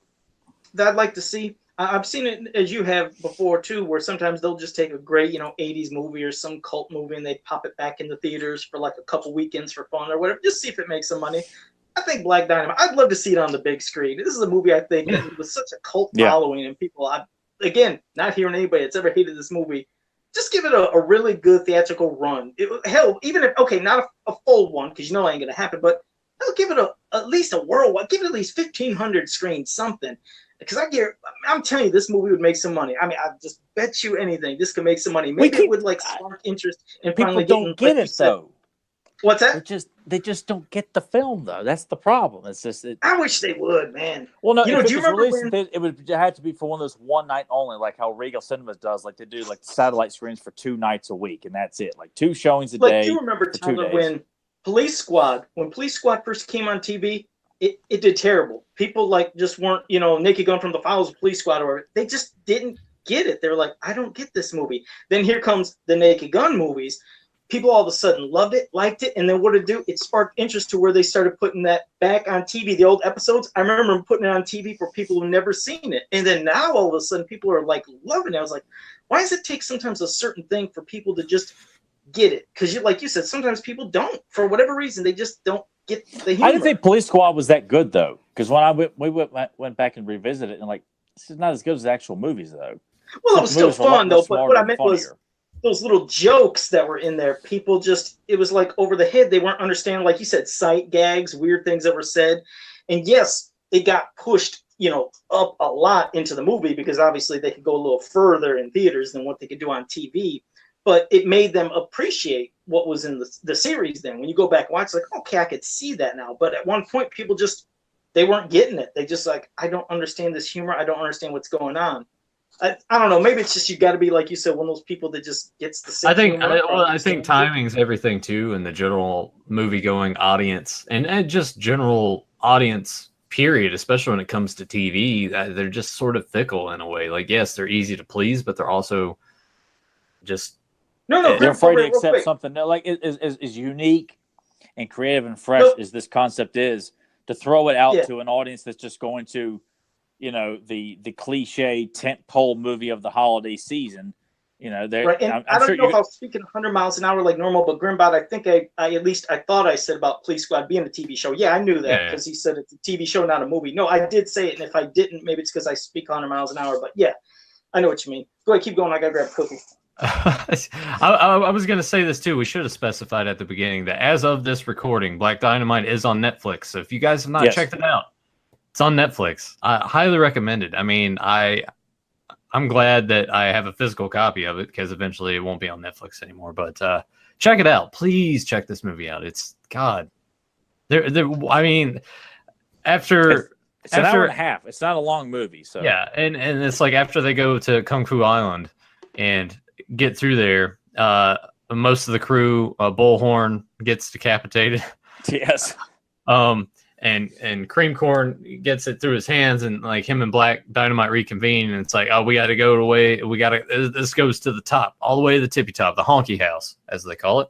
that I'd like to see? I've seen it, as you have before, too, where sometimes they'll just take a great, 80s movie or some cult movie and they pop it back in the theaters for a couple weekends for fun or whatever. Just see if it makes some money. I think Black Dynamite, I'd love to see it on the big screen. This is a movie I think with such a cult following and people, again, not hearing anybody that's ever hated this movie, just give it a really good theatrical run. Hell, even if, not a full one, because that ain't going to happen, but I'll give it at least a worldwide, give it at least 1,500 screens, something. Because I'm telling you, this movie would make some money. I mean, I just bet you anything this could make some money. Maybe it would spark interest in finally getting. People don't get it though. What's that? They just don't get the film though. That's the problem. It's just. I wish they would, man. Well, no. Do you remember it would have to be for one of those one night only, like how Regal Cinemas does. Like they do, satellite screens for 2 nights a week, and that's it. 2 showings a day. Do you remember Tyler, when Police Squad first came on TV? It did terrible. People just weren't, Naked Gun from the Files of Police Squad, or they just didn't get it. They were like, I don't get this movie. Then here comes the Naked Gun movies. People all of a sudden loved it, liked it, and then what did it do? It sparked interest to where they started putting that back on TV, the old episodes. I remember them putting it on TV for people who've never seen it. And then now all of a sudden people are loving it. I was like, why does it take sometimes a certain thing for people to just get it? Because like you said, sometimes people don't. For whatever reason, they just don't get the humor. I didn't think Police Squad was that good though, because when we went back and revisited it, and this is not as good as the actual movies though. Well, it was still fun though. But what I meant was those little jokes that were in there. People it was over the head. They weren't understanding, like you said, sight gags, weird things that were said. And yes, it got pushed, up a lot into the movie because obviously they could go a little further in theaters than what they could do on TV. But it made them appreciate what was in the series then. When you go back and watch, okay, I could see that now. But at one point, people they weren't getting it. They just I don't understand this humor. I don't understand what's going on. I don't know. Maybe it's just you got to be, like you said, one of those people that just gets the same. I think timing's everything too, and the general movie-going audience, and just general audience period, especially when it comes to TV. They're just sort of fickle in a way. Yes, they're easy to please, but they're also just they're afraid to accept something is unique and creative and fresh as this concept is, to throw it out to an audience that's just going to the cliche tentpole movie of the holiday season. Right. And I'm I don't sure know if I was speaking 100 miles an hour like normal, but Grimbot, I think I thought I said about Police Squad being a TV show. Yeah, I knew that because he said it's a TV show, not a movie. No, I did say it, and if I didn't, maybe it's because I speak 100 miles an hour. But yeah, I know what you mean. Go ahead, keep going. I gotta grab a cookie. I was going to say this too. We should have specified at the beginning that as of this recording, Black Dynamite is on Netflix. So if you guys have not checked it out, it's on Netflix. I highly recommend it. I mean, I'm glad that I have a physical copy of it because eventually it won't be on Netflix anymore. But check it out. Please check this movie out. It's God. I mean, after it's an hour and a half. It's not a long movie. So yeah, and it's like after they go to Kung Fu Island and get through there, most of the crew, Bullhorn gets decapitated. Yes. And Cream Corn gets it through his hands, and like him and Black Dynamite reconvene, and it's like, oh, we got to go away. This goes to the top, all the way to the tippy top, the honky house, as they call it.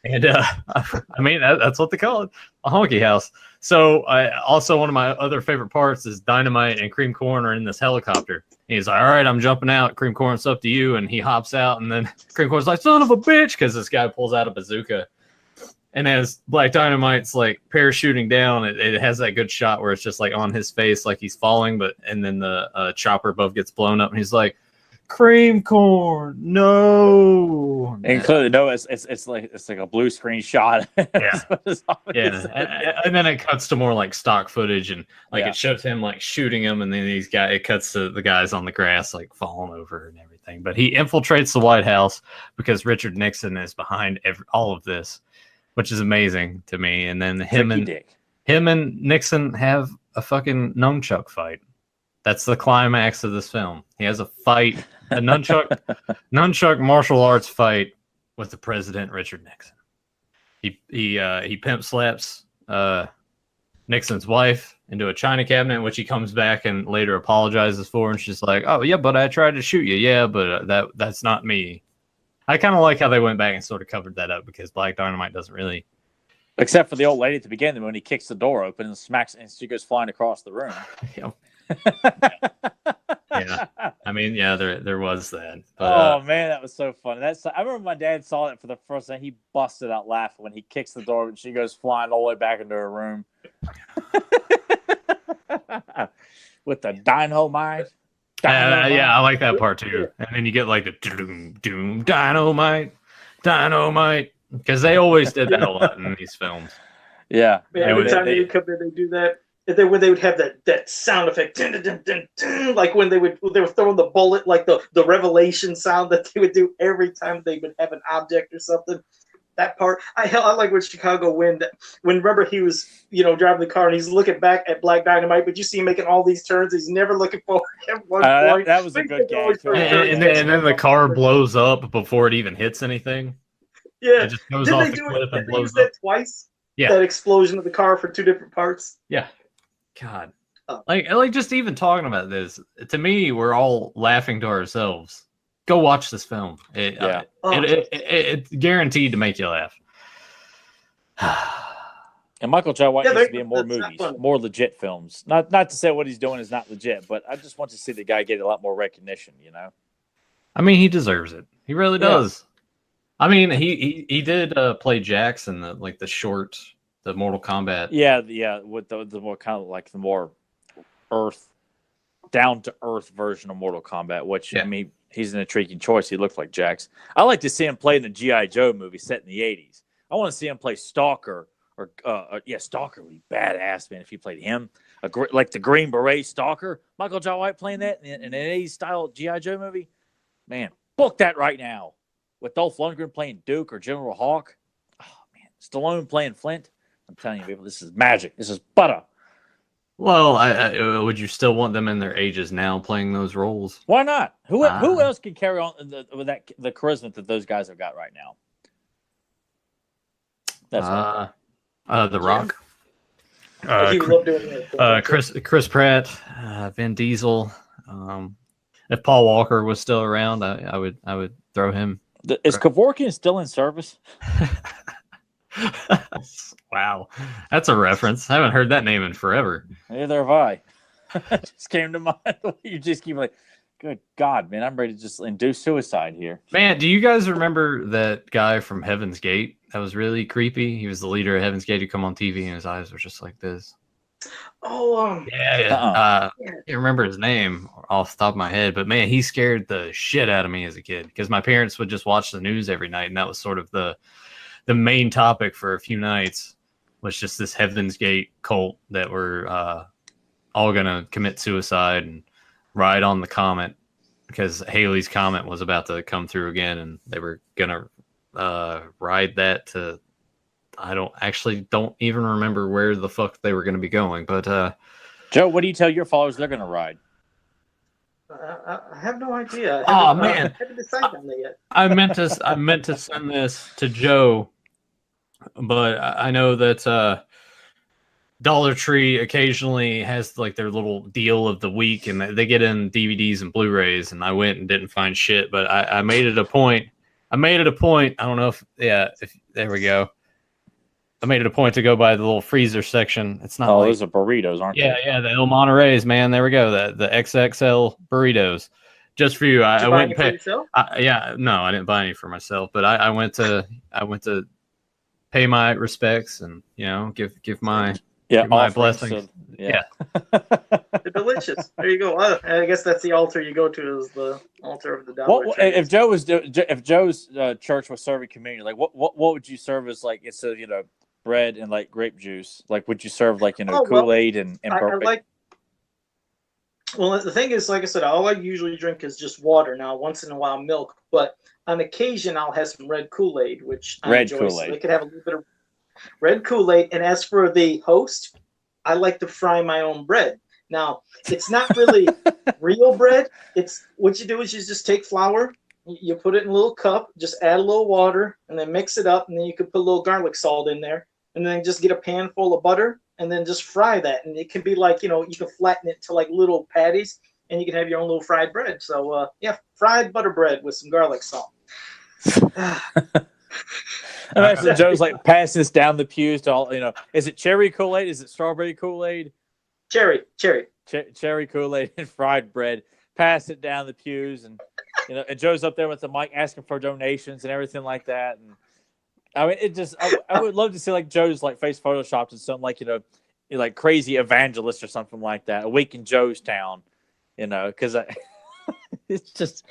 And I mean, that's what they call it, a honky house. So also one of my other favorite parts is Dynamite and Cream Corn are in this helicopter. He's like, all right, I'm jumping out. Cream Corn, it's up to you. And he hops out, and then Cream Corn's like, son of a bitch, because this guy pulls out a bazooka. And as Black Dynamite's like parachuting down, it has that good shot where it's just like on his face, like he's falling, and then the chopper above gets blown up, and he's like, Cream Corn, no. And clearly, no, it's like a blue screen shot. Yeah, and then it cuts to more like stock footage, and like it shows him like shooting him, and then it cuts to the guys on the grass like falling over and everything. But he infiltrates the White House because Richard Nixon is behind all of this, which is amazing to me. And then him and Nixon have a fucking nunchuck fight. That's the climax of this film. He has a fight, a nunchuck martial arts fight with the president, Richard Nixon. He pimp slaps Nixon's wife into a china cabinet, which he comes back and later apologizes for. And she's like, "Oh yeah, but I tried to shoot you. Yeah, but that's not me." I kind of like how they went back and sort of covered that up because Black Dynamite doesn't really, except for the old lady at the beginning when he kicks the door open and smacks, and she goes flying across the room. Yeah. Yeah, I mean, yeah, there was that. But, man, that was so funny. I remember my dad saw it for the first time. He busted out laughing when he kicks the door and she goes flying all the way back into her room with the dynamite. Yeah, I like that part too. And then you get like the doom dynamite, because they always did that a lot in these films. Yeah, every time they come in, they do that. When they would have that sound effect, dun, dun, dun, dun, like when they were throwing the bullet, like the revelation sound that they would do every time they would have an object or something. That part, I like when Chicago when remember he was driving the car and he's looking back at Black Dynamite, but you see him making all these turns. He's never looking forward at one point. That was a good gag. And then the car blows up before it even hits anything. Yeah, it just goes off the cliff and blows up twice. Yeah, that explosion of the car for two different parts. Yeah. God, like just even talking about this, to me, we're all laughing to ourselves. Go watch this film. It's guaranteed to make you laugh. And Michael Jai White needs to be in more movies, more legit films. Not to say what he's doing is not legit, but I just want to see the guy get a lot more recognition. I mean, he deserves it. He really does. I mean, he did play Jax in the Mortal Kombat. Yeah, with the more kind of like the more down to earth version of Mortal Kombat, which I mean, he's an intriguing choice. He looked like Jax. I like to see him play in a G.I. Joe movie set in the 80s. I want to see him play Stalker Stalker would be badass, man, if he played him. Like the Green Beret Stalker. Michael Jai White playing that in an 80s style G.I. Joe movie. Man, book that right now. With Dolph Lundgren playing Duke or General Hawk. Oh, man. Stallone playing Flint. I'm telling you, people, this is magic. This is butter. Well, I would you still want them in their ages now playing those roles? Why not? Who else can carry on with the charisma that those guys have got right now? That's The Rock. Chris Pratt, Vin Diesel. If Paul Walker was still around, I would throw him. Is Kevorkian still in service? Wow, that's a reference. I haven't heard that name in forever. Neither have I. just came to mind. You just keep like, good God, man, I'm ready to just induce suicide here. Man, do you guys remember that guy from Heaven's Gate? That was really creepy. He was the leader of Heaven's Gate who come on TV and his eyes were just like this. Oh, I can't remember his name off the top of my head, but man, he scared the shit out of me as a kid because my parents would just watch the news every night, and that was sort of the main topic for a few nights was just this Heaven's Gate cult that were all gonna commit suicide and ride on the comet because Haley's comet was about to come through again, and they were gonna ride that to. I don't even remember where the fuck they were going to be going. But Joe, what do you tell your followers they're going to ride? I have no idea. Man, I haven't decided on that yet. I meant to send this to Joe, but I know that Dollar Tree occasionally has like their little deal of the week, and they get in DVDs and Blu-rays. And I went and didn't find shit, but I made it a point. I don't know if there we go. I made it a point to go by the little freezer section. It's not. Those are burritos, aren't they? Yeah, the El Monterey's, man. There we go. The XXL burritos, just for you. I went and paid. No, I didn't buy any for myself, but I went to pay my respects and give my blessings. Yeah. They're delicious. There you go. I guess that's the altar you go to is the altar of the Dollar Tree. If Joe's church was serving communion, like what would you serve as like instead of bread and like grape juice? Like would you serve like Kool-Aid and bourbon? Well, the thing is, like I said, all I usually drink is just water. Now, once in a while, milk, but on occasion, I'll have some red Kool-Aid, which I enjoy. Kool-Aid. So they could have a little bit of red Kool-Aid. And as for the host, I like to fry my own bread. Now, it's not really real bread. It's what you do is you just take flour, you put it in a little cup, just add a little water, and then mix it up, and then you can put a little garlic salt in there, and then just get a pan full of butter, and then just fry that. And it can be like, you can flatten it to like little patties, and you can have your own little fried bread. So, fried butter bread with some garlic salt. Imagine Joe's like passing this down the pews to all, is it cherry Kool-Aid? Is it strawberry Kool-Aid? Cherry Kool-Aid and fried bread. Pass it down the pews, and and Joe's up there with the mic asking for donations and everything like that. And I mean, it just I would love to see like Joe's like face photoshopped in some like like crazy evangelist or something like that. A week in Joe's town, because it's just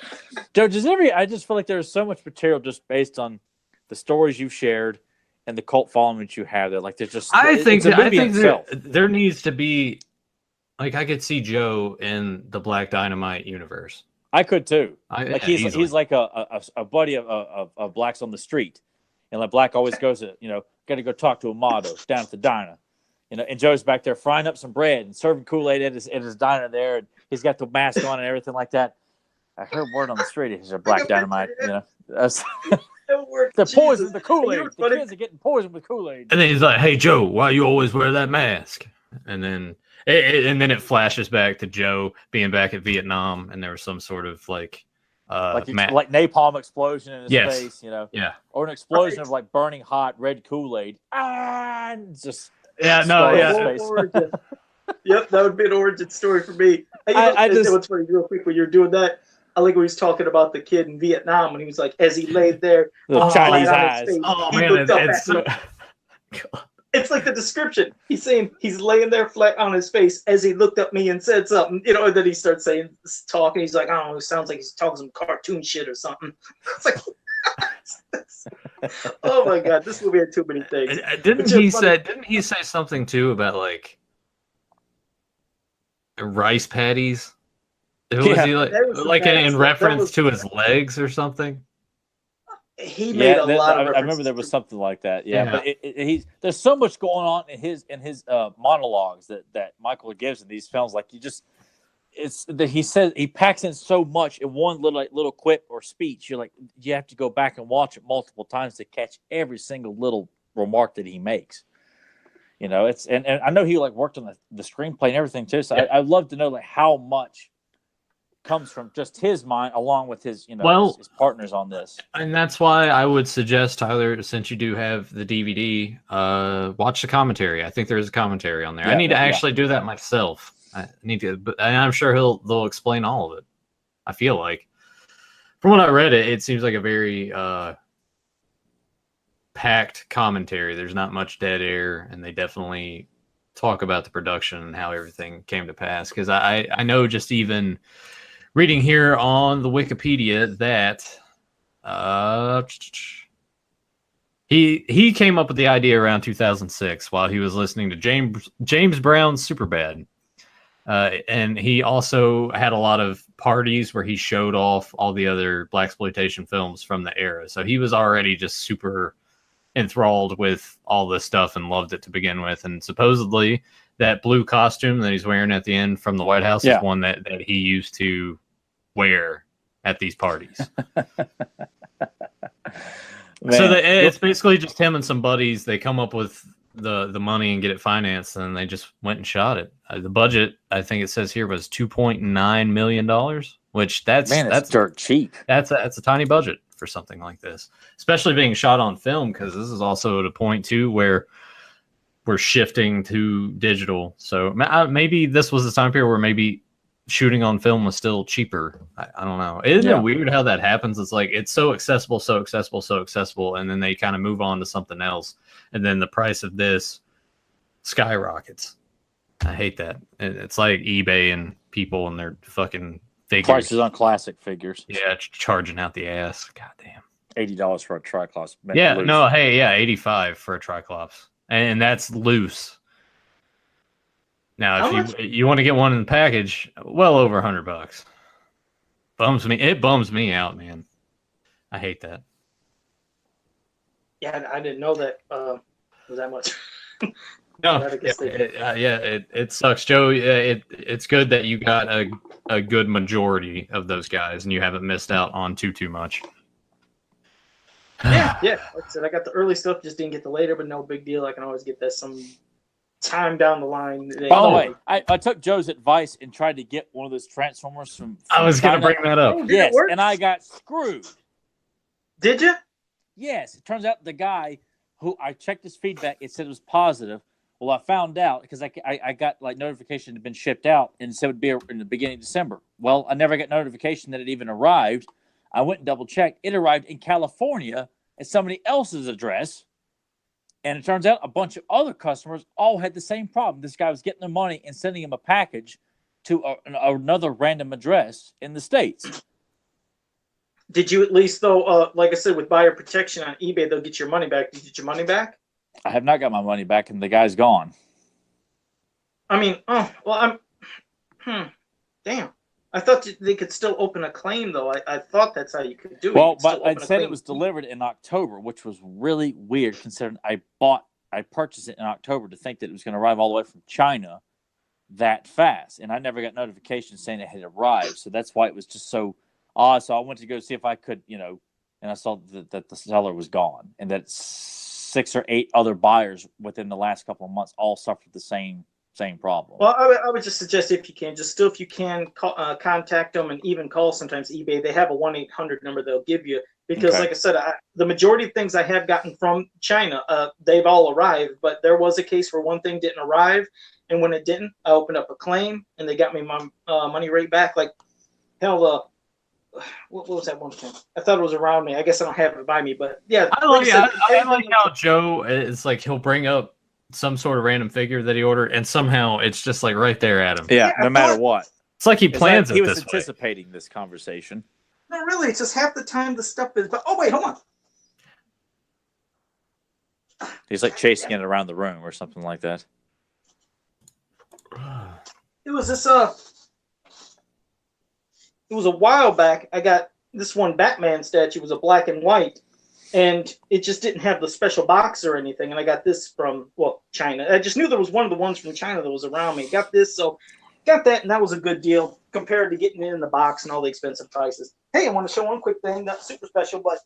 Joe. I just feel like there's so much material just based on the stories you've shared and the cult following that you have. That like there's just I think there needs to be. Like I could see Joe in the Black Dynamite universe. I could too. He's like a buddy of Black's on the street, and like Black always goes to got to go talk to Amato down at the diner, and Joe's back there frying up some bread and serving Kool-Aid at his diner there, and he's got the mask on and everything like that. I heard word on the street he's a Black Dynamite. They're poisoning the Kool-Aid. The kids are getting poisoned with Kool-Aid. And then he's like, "Hey Joe, why you always wear that mask?" And then it flashes back to Joe being back at Vietnam, and there was some sort of like napalm explosion in his face, or an explosion of like burning hot red Kool-Aid. Just Yep, that would be an origin story for me. What's funny, real quick, when you're doing that, I like when he was talking about the kid in Vietnam, and he was like, as he laid there, the Chinese eyes. It's like the description. He's saying he's laying there flat on his face as he looked at me and said something, and then he starts talking. He's like, I don't know, it sounds like he's talking some cartoon shit or something. It's like, oh my God, this movie had too many things. Didn't he say something too about like rice patties? Was he like in reference to his legs or something? He made a lot of. I remember there was something like that. Yeah. But there's so much going on in his monologues that Michael gives in these films. Like he says he packs in so much in one little quip or speech. You're like, you have to go back and watch it multiple times to catch every single little remark that he makes. It's and I know he like worked on the screenplay and everything too. So I'd love to know like how much comes from just his mind along with his his partners on this. And that's why I would suggest, Tyler, since you do have the DVD, watch the commentary. I think there's a commentary on there. I need to actually do that myself. I need to, but I'm sure they'll explain all of it. I feel like, from what I read, it seems like a very packed commentary. There's not much dead air, and they definitely talk about the production and how everything came to pass. Because I know, just even reading here on the Wikipedia, that he came up with the idea around 2006 while he was listening to James Brown's Superbad. And he also had a lot of parties where he showed off all the other blaxploitation films from the era. So he was already just super enthralled with all this stuff and loved it to begin with. And supposedly that blue costume that he's wearing at the end from the White House is one that he used to wear at these parties. So it's basically just him and some buddies. They come up with the money and get it financed, and they just went and shot it. The budget, I think it says here, was $2.9 million, which that's dirt cheap. That's a tiny budget for something like this, especially being shot on film, because this is also at a point too where we're shifting to digital. So maybe this was the time period where maybe shooting on film was still cheaper. I don't know. Isn't it weird how that happens? It's like it's so accessible, and then they kind of move on to something else, and then the price of this skyrockets. I hate that. It's like eBay and people and their fucking figures. Prices on classic figures. Yeah, charging out the ass. God damn. $80 for a Triclops. Yeah, loose. No, hey, yeah, $85 for a Triclops, and that's loose. Now, if you want to get one in the package, well over $100. It bums me out, man. I hate that. Yeah, I didn't know that was that much. No, it sucks, Joe. It's good that you got a good majority of those guys, and you haven't missed out on too much. Yeah. Like I said, I got the early stuff, just didn't get the later, but no big deal. I can always get that some time down the line. By the way, I took Joe's advice and tried to get one of those Transformers from I was going to bring that up. Oh, yes, and I got screwed. Did you? Yes. It turns out the guy who I checked his feedback, it said it was positive. Well, I found out because I got like notification it had been shipped out and said it would be in the beginning of December. Well, I never got notification that it even arrived. I went and double checked. It arrived in California at somebody else's address. And it turns out a bunch of other customers all had the same problem. This guy was getting their money and sending him a package to another random address in the States. Did you at least, though, like I said, with buyer protection on eBay, they'll get your money back. Did you get your money back? I have not got my money back, and the guy's gone. I mean, damn. I thought they could still open a claim, though. I thought that's how you could do it. Well, but I said it was delivered in October, which was really weird considering I purchased it in October to think that it was going to arrive all the way from China that fast. And I never got notification saying it had arrived. So that's why it was just so odd. So I went to go see if I could, and I saw that the seller was gone and that 6 or 8 other buyers within the last couple of months all suffered the same problem. Well, I would just suggest if you can contact them and even call sometimes eBay. They have a 1-800 number they'll give you because, like I said, the majority of things I have gotten from China, they've all arrived. But there was a case where one thing didn't arrive, and when it didn't, I opened up a claim and they got me my money right back. Like hell, what was that one thing? I thought it was around me. I guess I don't have it by me, but yeah. I like how Joe is like he'll bring up some sort of random figure that he ordered, and somehow it's just like right there at him. Yeah, no matter what. It's like he plans it this way. He was anticipating this conversation. No, really, it's just half the time the stuff is. But oh wait, hold on. He's like chasing it around the room or something like that. It was this It was a while back. I got this one Batman statue. It was a black and white. And it just didn't have the special box or anything. And I got this from, China. I just knew there was one of the ones from China that was around me. Got this, so got that, and that was a good deal compared to getting it in the box and all the expensive prices. Hey, I want to show one quick thing, not super special, but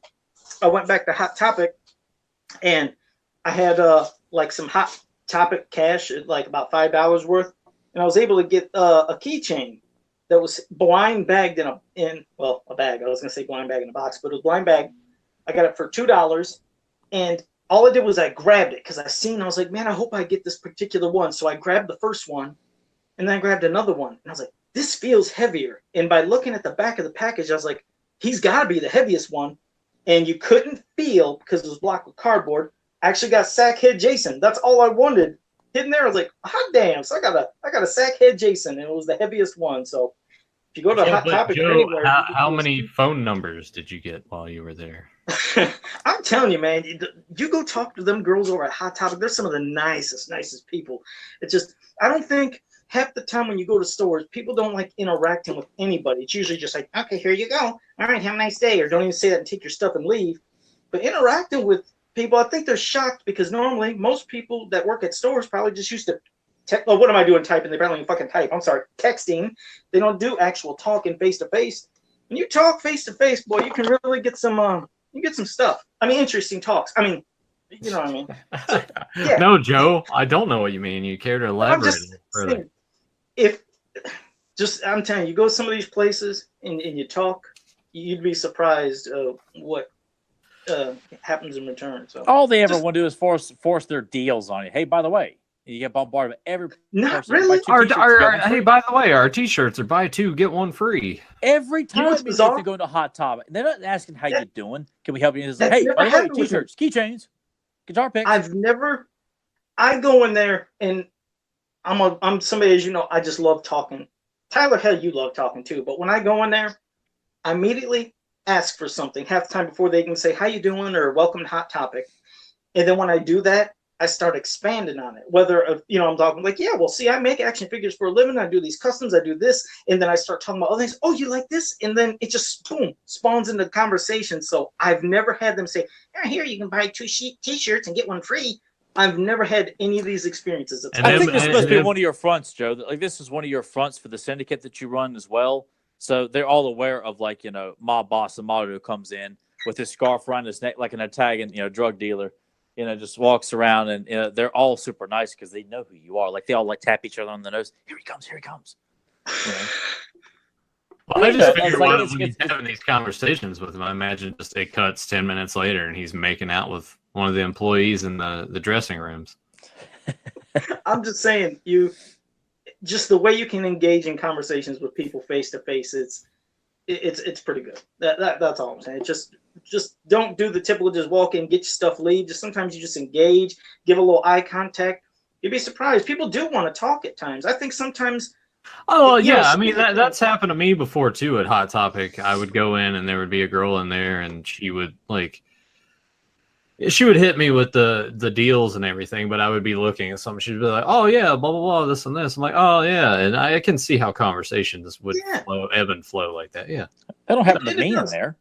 I went back to Hot Topic, and I had like some Hot Topic cash, like about $5 worth, and I was able to get a keychain that was blind bagged in a bag. I was going to say blind bag in a box, but it was blind bag. I got it for $2, and all I did was I grabbed it because I was like, man, I hope I get this particular one. So I grabbed the first one, And then I grabbed another one, and I was like, this feels heavier. And by looking at the back of the package, I was like, he's got to be the heaviest one. And you couldn't feel, because it was blocked with cardboard. I actually got Sackhead Jason. That's all I wanted. Hidden there, I was like, hot damn. So I got a Sackhead Jason, and it was the heaviest one. So if you go to Hot Topic Joe, anywhere, how many phone numbers did you get while you were there? I'm telling you, man, you go talk to them girls over at Hot Topic. They're some of the nicest people. It's just, I don't think half the time when you go to stores, people don't like interacting with anybody. It's usually just like, okay, here you go. All right, have a nice day. Or don't even say that and take your stuff and leave. But interacting with people, I think they're shocked because normally most people that work at stores probably just used to oh, what am I doing typing? They barely even fucking type. I'm sorry, texting. They don't do actual talking face to face. When you talk face to face, boy, you can really get some stuff. I mean, interesting talks. I mean, you know what I mean? So, yeah. No, Joe, I don't know what you mean. You care to elaborate further? I'm telling you, you go to some of these places and you talk, you'd be surprised what happens in return. So all they ever want to do is force their deals on you. Hey, by the way, you get bombarded with every person. Really? Hey, by the way, our T-shirts are buy two get one free. Every time you have to go into Hot Topic, they're not asking how you doing. Can we help you? It's like, hey, by the way, T-shirts, keychains, guitar picks. I go in there and I'm somebody, as you know, I just love talking. Tyler, hell, you love talking too. But when I go in there, I immediately ask for something half the time before they can say, how you doing? Or welcome to Hot Topic. And then when I do that, I start expanding on it. Whether, I'm talking like, yeah, well, see, I make action figures for a living. I do these customs. I do this. And then I start talking about other things. Oh, you like this? And then it just, boom, spawns into conversation. So I've never had them say, here, you can buy two T-shirts and get one free. I've never had any of these experiences. I think this must be one of your fronts, Joe. Like, this is one of your fronts for the syndicate that you run as well. So they're all aware of, like, mob boss Amato comes in with his scarf around his neck like an Italian, drug dealer. Just walks around, and they're all super nice because they know who you are. Like, they all tap each other on the nose. Here he comes. Well, I just figure when he's having these conversations with him, I imagine just it cuts 10 minutes later, and he's making out with one of the employees in the dressing rooms. I'm just saying, just the way you can engage in conversations with people face to face, it's pretty good. That's all I'm saying. Just don't do the typical just walk in, get your stuff, leave. Just sometimes you just engage, give a little eye contact. You'd be surprised. People do want to talk at times. I think sometimes. Oh yeah, I mean that's happened to me before too at Hot Topic. I would go in and there would be a girl in there, and she would hit me with the deals and everything, but I would be looking at something. She'd be like, "Oh yeah, blah blah blah, this and this." I'm like, "Oh yeah," and I can see how conversations would ebb and flow like that. Yeah, that don't happen to me in there.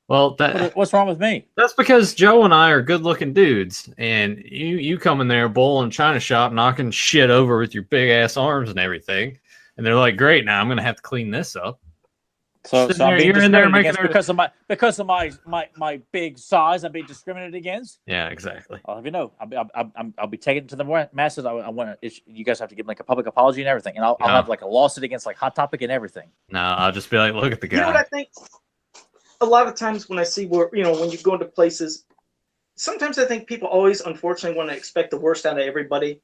Well, what's wrong with me? That's because Joe and I are good-looking dudes, and you come in there, bowling China shop, knocking shit over with your big ass arms and everything, and they're like, "Great, now I'm gonna have to clean this up." So I'm being discriminated against because of my big size. I'm being discriminated against. Yeah, exactly. I'll have you know, I'll be taking it to the masses. I want to. You guys have to give like a public apology and everything, and I'll have like a lawsuit against like Hot Topic and everything. No, I'll just be like, look at the guy. You know what I think? A lot of times when I see when you go into places, sometimes I think people always, unfortunately, want to expect the worst out of everybody.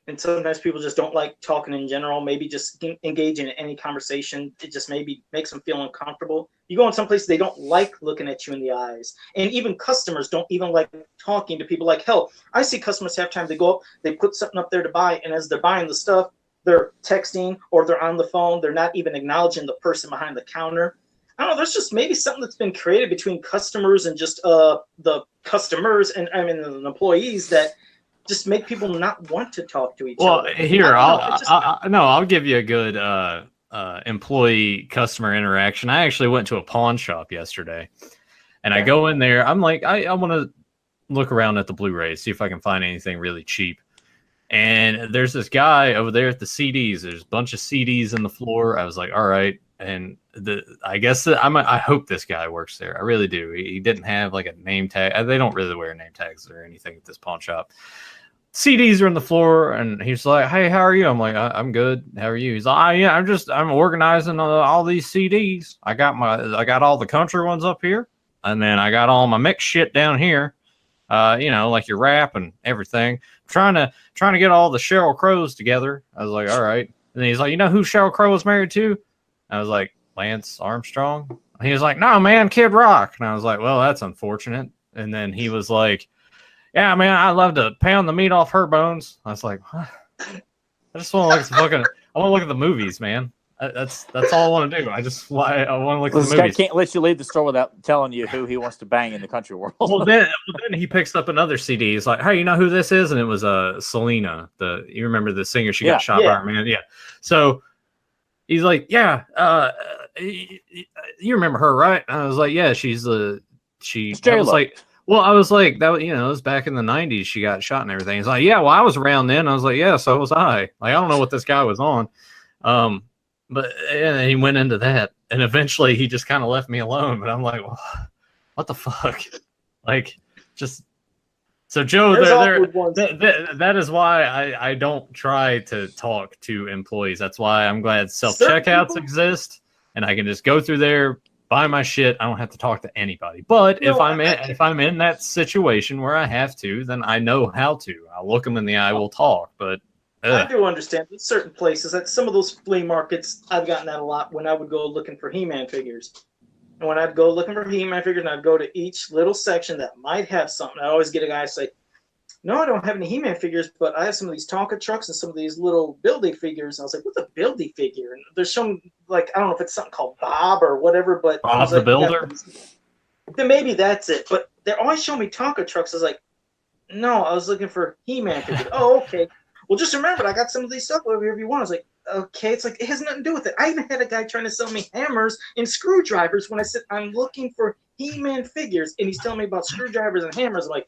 And sometimes people just don't like talking in general, maybe just engaging in any conversation. It just maybe makes them feel uncomfortable. You go in some places, they don't like looking at you in the eyes. And even customers don't even like talking to people. Like, hell, I see customers half time, they go up, they put something up there to buy, and as they're buying the stuff, they're texting or they're on the phone. They're not even acknowledging the person behind the counter. I don't know, there's just maybe something that's been created between customers and just the customers and the employees that just make people not want to talk to each other. Well, here, I'll give you a good employee customer interaction. I actually went to a pawn shop yesterday, and I go in there. I'm like, I want to look around at the Blu-rays, see if I can find anything really cheap. And there's this guy over there at the CDs. There's a bunch of CDs in the floor. I was like, all right. And I hope this guy works there. I really do. He didn't have like a name tag. They don't really wear name tags or anything at this pawn shop. CDs are on the floor, and he's like, "Hey, how are you?" I'm like, "I'm good. How are you?" He's like, "Yeah, I'm organizing all these CDs. I got all the country ones up here, and then I got all my mixed shit down here. Like your rap and everything. Trying to get all the Sheryl Crows together." I was like, "All right." And then he's like, you know who Sheryl Crow was married to? I was like, Lance Armstrong. He was like, no, man, Kid Rock. And I was like, well, that's unfortunate. And then he was like, yeah, man, I love to pound the meat off her bones. I was like, huh? I just want to look at the fucking. I want to look at the movies, man. That's all I want to do. I want to look at the movies. Guy can't let you leave the store without telling you who he wants to bang in the country world. Well, then he picks up another CD. He's like, hey, you know who this is? And it was Selena. You remember the singer? She got shot by her man. Yeah. So he's like, yeah, you remember her, right? And I was like, yeah, she. I was like, well, I was like, that, it was back in the 90s. She got shot and everything. He's like, yeah, well, I was around then. I was like, yeah, so was I. Like, I don't know what this guy was on. But and he went into that. And eventually he just kind of left me alone. But I'm like, well, what the fuck? Like, just. So, Joe, that is why I don't try to talk to employees. That's why I'm glad self-checkouts exist. And I can just go through there, buy my shit. I don't have to talk to anybody. But if I'm in that situation where I have to, then I know how to. I'll look them in the eye. We'll talk. But I do understand. There's certain places, at some of those flea markets, I've gotten that a lot when I would go looking for He-Man figures. And when I'd go looking for He-Man figures, and I'd go to each little section that might have something, I always get a guy say, no, I don't have any He-Man figures, but I have some of these Tonka trucks and some of these little buildy figures. And I was like, what's a buildy figure? And there's some, like, I don't know if it's something called Bob or whatever, but Bob the Builder? Then maybe that's it. But they're always showing me Tonka trucks. I was like, no, I was looking for He-Man figures. Oh, okay. Well, just remember, I got some of these stuff over here if you want. I was like, okay. It's like, it has nothing to do with it. I even had a guy trying to sell me hammers and screwdrivers when I said, I'm looking for He-Man figures. And he's telling me about screwdrivers and hammers. I'm like,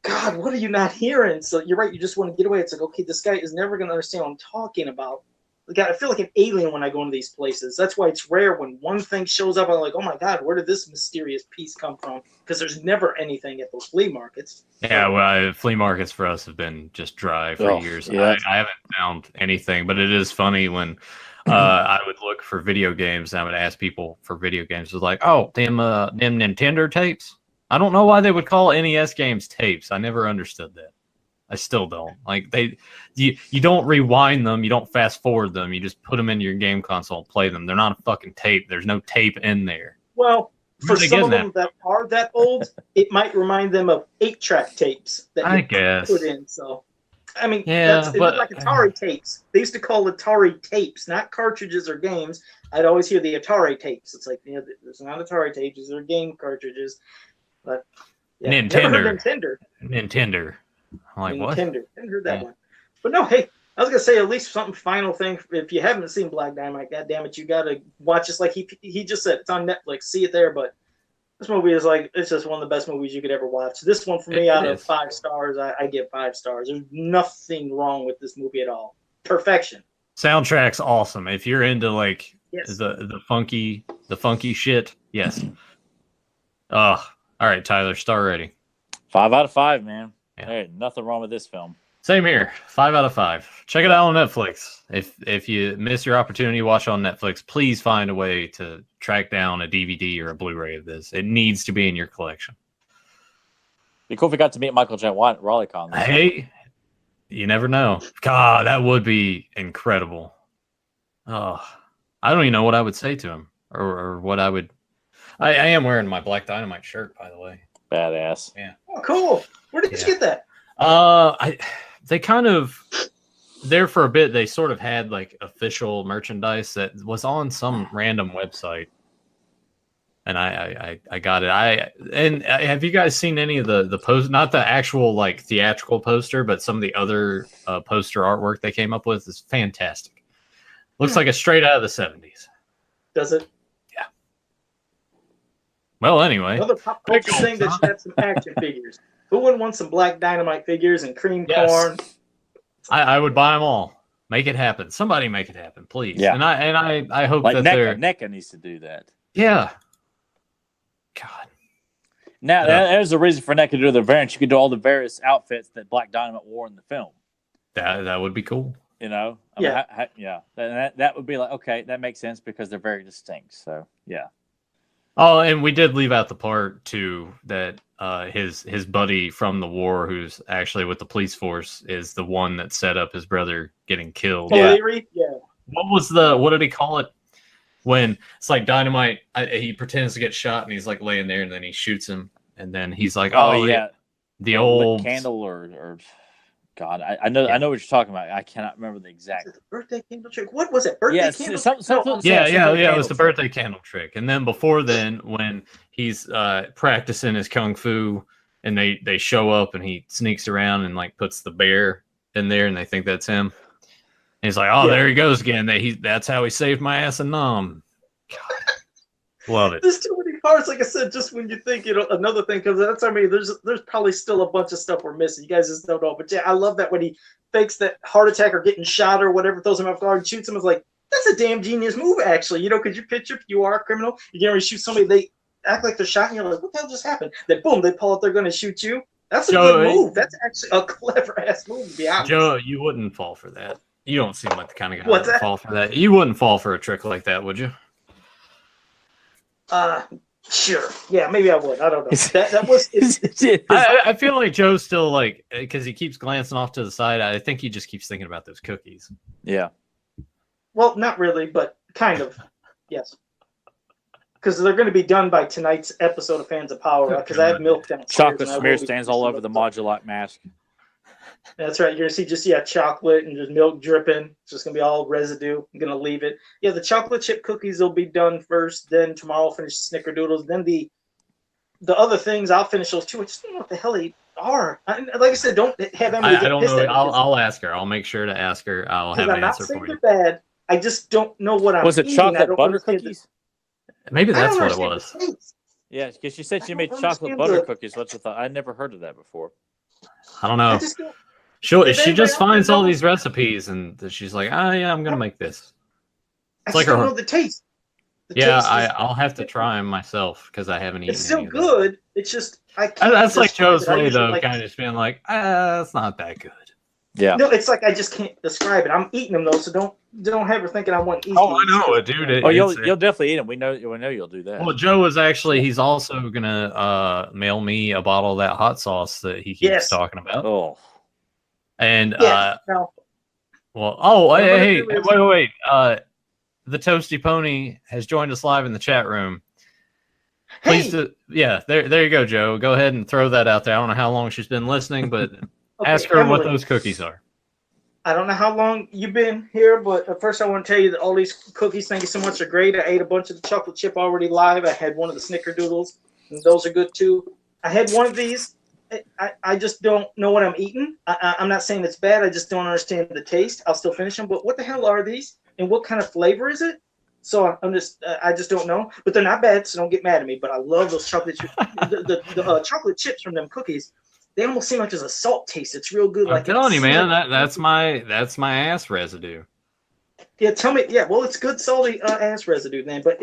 God, what are you not hearing? So you're right. You just want to get away. It's like, okay, this guy is never going to understand what I'm talking about. God, I feel like an alien when I go into these places. That's why it's rare when one thing shows up. I'm like, oh my God, where did this mysterious piece come from? Because there's never anything at those flea markets. Yeah, well, flea markets for us have been just dry for years. Yeah. I haven't found anything, but it is funny when I would look for video games. And I would ask people for video games. It was like, oh, them Nintendo tapes. I don't know why they would call NES games tapes. I never understood that. I still don't. Like you don't rewind them. You don't fast forward them. You just put them into your game console and play them. They're not a fucking tape. There's no tape in there. Well, for some of them that are that old, it might remind them of 8-track tapes that I guess put in. So, I mean, yeah, it's like Atari tapes. They used to call Atari tapes, not cartridges or games. I'd always hear the Atari tapes. It's like, there's not Atari tapes. These are game cartridges. But yeah, Nintendo. I'm like, what? Nintendo. Didn't heard that one. But no, hey, I was gonna say at least something final thing. If you haven't seen Black Dynamite, God damn it, you gotta watch. Just like he just said, it's on Netflix. See it there. But this movie is like, it's just one of the best movies you could ever watch. This one for me, out of 5 stars, I give 5 stars. There's nothing wrong with this movie at all. Perfection. Soundtrack's awesome. If you're into like the funky shit, yes. Oh. All right, Tyler, star rating. 5 out of 5, man. Yeah. Hey, nothing wrong with this film. Same here. 5 out of 5. Check it out on Netflix. If you miss your opportunity to watch on Netflix, please find a way to track down a DVD or a Blu-ray of this. It needs to be in your collection. Be cool if we got to meet Michael J. Rollicon. Hey, you never know. God, that would be incredible. Oh, I don't even know what I would say to him or what I would. I am wearing my Black Dynamite shirt, by the way. Badass. Yeah. Oh, cool. Where did you get that? They kind of there for a bit. They sort of had like official merchandise that was on some random website, and I got it. Have you guys seen any of the post? Not the actual like theatrical poster, but some of the other poster artwork they came up with is fantastic. Looks like a straight out of the 70s. Does it? Well, anyway. Another pop culture thing that should have some action figures. Who wouldn't want some Black Dynamite figures and cream corn? I would buy them all. Make it happen. Somebody make it happen, please. Yeah. And I hope like that NECA needs to do that. Yeah. God. Now, there's a reason for NECA to do the variants. You could do all the various outfits that Black Dynamite wore in the film. That would be cool. You know? I mean, that would be like, okay, that makes sense because they're very distinct. So, yeah. Oh, and we did leave out the part too that his buddy from the war, who's actually with the police force, is the one that set up his brother getting killed. O'Leary? Yeah. what did he call it? When it's like Dynamite, he pretends to get shot and he's like laying there and then he shoots him and then he's like, oh yeah, the old candle or God, I know what you're talking about. I cannot remember the exact birthday candle trick. What was it? Birthday candle trick? It was the birthday candle trick. And then before then, when he's practicing his kung fu and they show up and he sneaks around and like puts the bear in there and they think that's him. And he's like, oh, there he goes again. That's how he saved my ass in Nam. God. Love it. There's too many parts. Like I said, just when you think, another thing comes out. There's probably still a bunch of stuff we're missing. You guys just don't know. But yeah, I love that when he fakes that heart attack or getting shot or whatever, throws him off guard and shoots him. It's like, that's a damn genius move, actually. Could you picture if you are a criminal, you're getting ready to shoot somebody, they act like they're shot, and you're like, what the hell just happened? Then boom, they pull out, they're going to shoot you. That's a good move. That's actually a clever ass move, to be honest. Joe, you wouldn't fall for that. You don't seem like the kind of guy that would fall for that. You wouldn't fall for a trick like that, would you? Sure. Yeah, maybe I would. I don't know. That was. I feel like Joe's still like, because he keeps glancing off to the side. I think he just keeps thinking about those cookies. Yeah. Well, not really, but kind of. Yes. Because they're going to be done by tonight's episode of Fans of Power. Because I have milk downstairs. Chocolate smear stains all over the Modulite mask. That's right. You're going to see just, chocolate and just milk dripping. It's just going to be all residue. I'm going to leave it. Yeah, the chocolate chip cookies will be done first. Then tomorrow I'll finish the snickerdoodles. Then the other things, I'll finish those too. I just don't know what the hell they are. Like I said, don't have Emily I don't know. I'll ask her. I'll make sure to ask her. I'll have an answer for you. I'm not saying they're bad. I just don't know what I'm Was it eating. chocolate butter cookies? Maybe that's what it was. Yeah, because she said she made chocolate butter cookies. What's the thought? I never heard of that before. I don't know. She just finds all these recipes and she's like, I'm gonna make this. It's like don't know the taste. I'll have to try them myself because I haven't eaten. It's still good. It's just I can't. That's like Joe's way though, kind of just being like, it's not that good. Yeah. No, it's like I just can't describe it. I'm eating them though, so don't have her thinking I want to eat. Oh, I know it, dude. You'll definitely eat them. We know you'll do that. Well, Joe was he's also gonna mail me a bottle of that hot sauce that he keeps talking about. Oh. And wait. The Toasty Pony has joined us live in the chat room. Please, there you go, Joe. Go ahead and throw that out there. I don't know how long she's been listening, but ask her what those cookies are. I don't know how long you've been here, but first I want to tell you that all these cookies, thank you so much, are great. I ate a bunch of the chocolate chip already live. I had one of the snickerdoodles, and those are good too. I had one of these. I just don't know what I'm eating. I'm not saying it's bad. I just don't understand the taste. I'll still finish them. But what the hell are these? And what kind of flavor is it? So I just don't know. But they're not bad, so don't get mad at me. But I love those chocolate chips. the chocolate chips from them cookies. They almost seem like there's a salt taste. It's real good. I'm telling you, man. That's my ass residue. Yeah, tell me. Yeah, well, it's good salty ass residue, man. But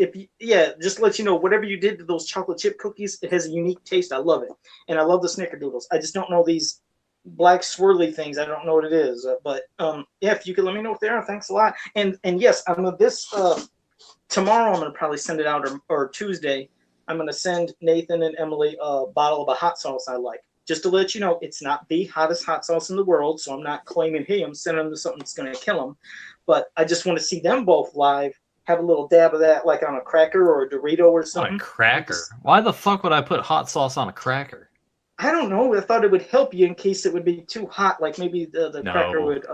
just to let you know, whatever you did to those chocolate chip cookies, it has a unique taste. I love it, and I love the snickerdoodles. I just don't know these black swirly things. I don't know what it is, but if you could let me know what they are, thanks a lot. And yes, I'm gonna tomorrow. I'm gonna probably send it out or Tuesday. I'm gonna send Nathan and Emily a bottle of a hot sauce I like. Just to let you know, it's not the hottest hot sauce in the world, so I'm not claiming, hey, I'm sending them to something that's going to kill them. But I just want to see them both live, have a little dab of that, like on a cracker or a Dorito or something. On a cracker? Why the fuck would I put hot sauce on a cracker? I don't know. I thought it would help you in case it would be too hot, like maybe the cracker would...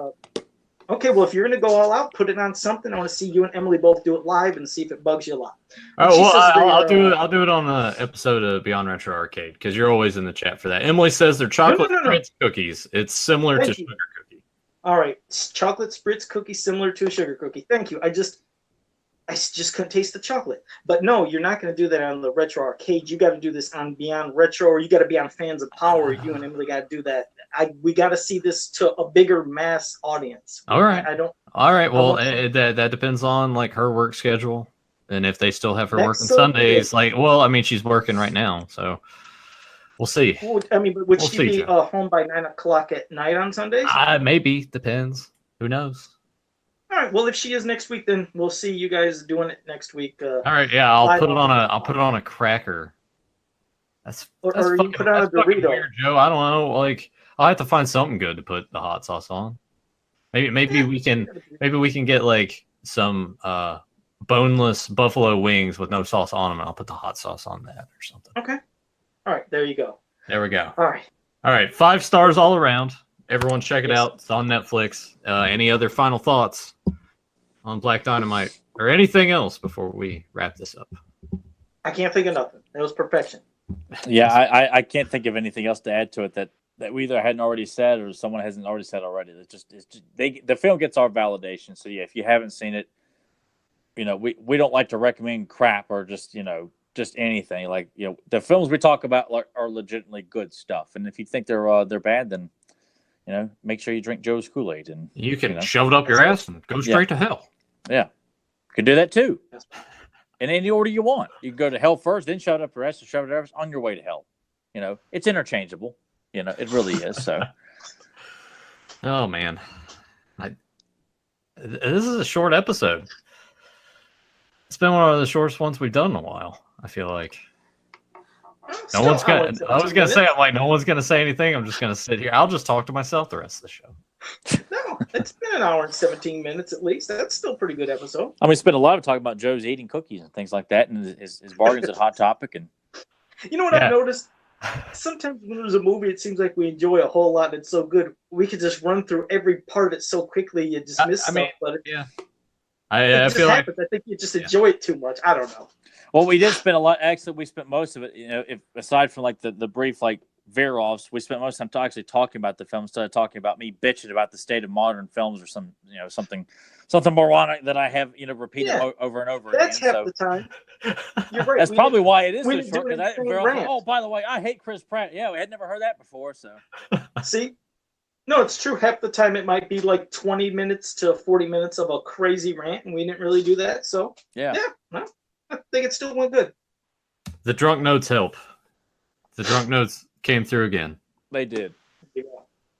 Okay, well, if you're going to go all out, put it on something. I want to see you and Emily both do it live and see if it bugs you a lot. Oh, well, I'll do it on the episode of Beyond Retro Arcade because you're always in the chat for that. Emily says they're chocolate spritz cookies. It's similar to sugar cookie. All right, chocolate spritz cookie similar to a sugar cookie. Thank you. I just couldn't taste the chocolate. But no, you're not going to do that on the Retro Arcade. You got to do this on Beyond Retro, or you got to be on Fans of Power. You and Emily got to do that. We got to see this to a bigger mass audience. All right. All right. Well, that depends on like her work schedule, and if they still have her working Sundays. She's working right now, so we'll see. Well, but would she be home by 9 o'clock at night on Sundays? Maybe depends. Who knows? All right. Well, if she is next week, then we'll see you guys doing it next week. All right. Yeah, I'll put it on a cracker. That's you put it on a Dorito. Weird, Joe. I don't know. Like, I'll have to find something good to put the hot sauce on. Maybe we can get like some boneless buffalo wings with no sauce on them, and I'll put the hot sauce on that or something. Okay. All right. There you go. There we go. All right. 5 stars all around. Everyone check it Yes. out. It's on Netflix. Any other final thoughts on Black Dynamite or anything else before we wrap this up? I can't think of nothing. It was perfection. Yeah, I can't think of anything else to add to it that we either hadn't already said or someone hasn't already said already. The film gets our validation. So yeah, if you haven't seen it, we don't like to recommend crap or just anything. Like, the films we talk about are legitimately good stuff. And if you think they're bad, then make sure you drink Joe's Kool-Aid, and you can shove it up your ass and go straight to hell. Yeah, you can do that too. In any order you want. You can go to hell first, then shove it up your ass, and shove it up on your way to hell. It's interchangeable. It really is. So, oh man, this is a short episode. It's been one of the shortest ones we've done in a while, I feel like. No one's gonna. I was gonna say, I'm like, no one's gonna say anything. I'm just gonna sit here. I'll just talk to myself the rest of the show. No, it's been an hour and 17 minutes at least. That's still a pretty good episode. I mean, we spent a lot of talking about Joe's eating cookies and things like that, and his bargains at Hot Topic. And you know what I've noticed? Sometimes when there's a movie, it seems like we enjoy a whole lot and it's so good. We could just run through every part of it so quickly you just miss stuff. But I feel like I think you just enjoy it too much. I don't know. Well, we did spend a lot. Actually, we spent most of it. If aside from like the brief veer-offs, we spent most of the time actually talking about the film instead of talking about me bitching about the state of modern films or something moronic that I have repeated over and over That's again. Half the time. You're right. That's probably why it is so short. Oh, by the way, I hate Chris Pratt. Yeah, we had never heard that before. So see. No, it's true. Half the time it might be like 20 minutes to 40 minutes of a crazy rant, and we didn't really do that. So yeah. Well, I think it still went good. The drunk notes help. The drunk notes came through again. They did. Yeah.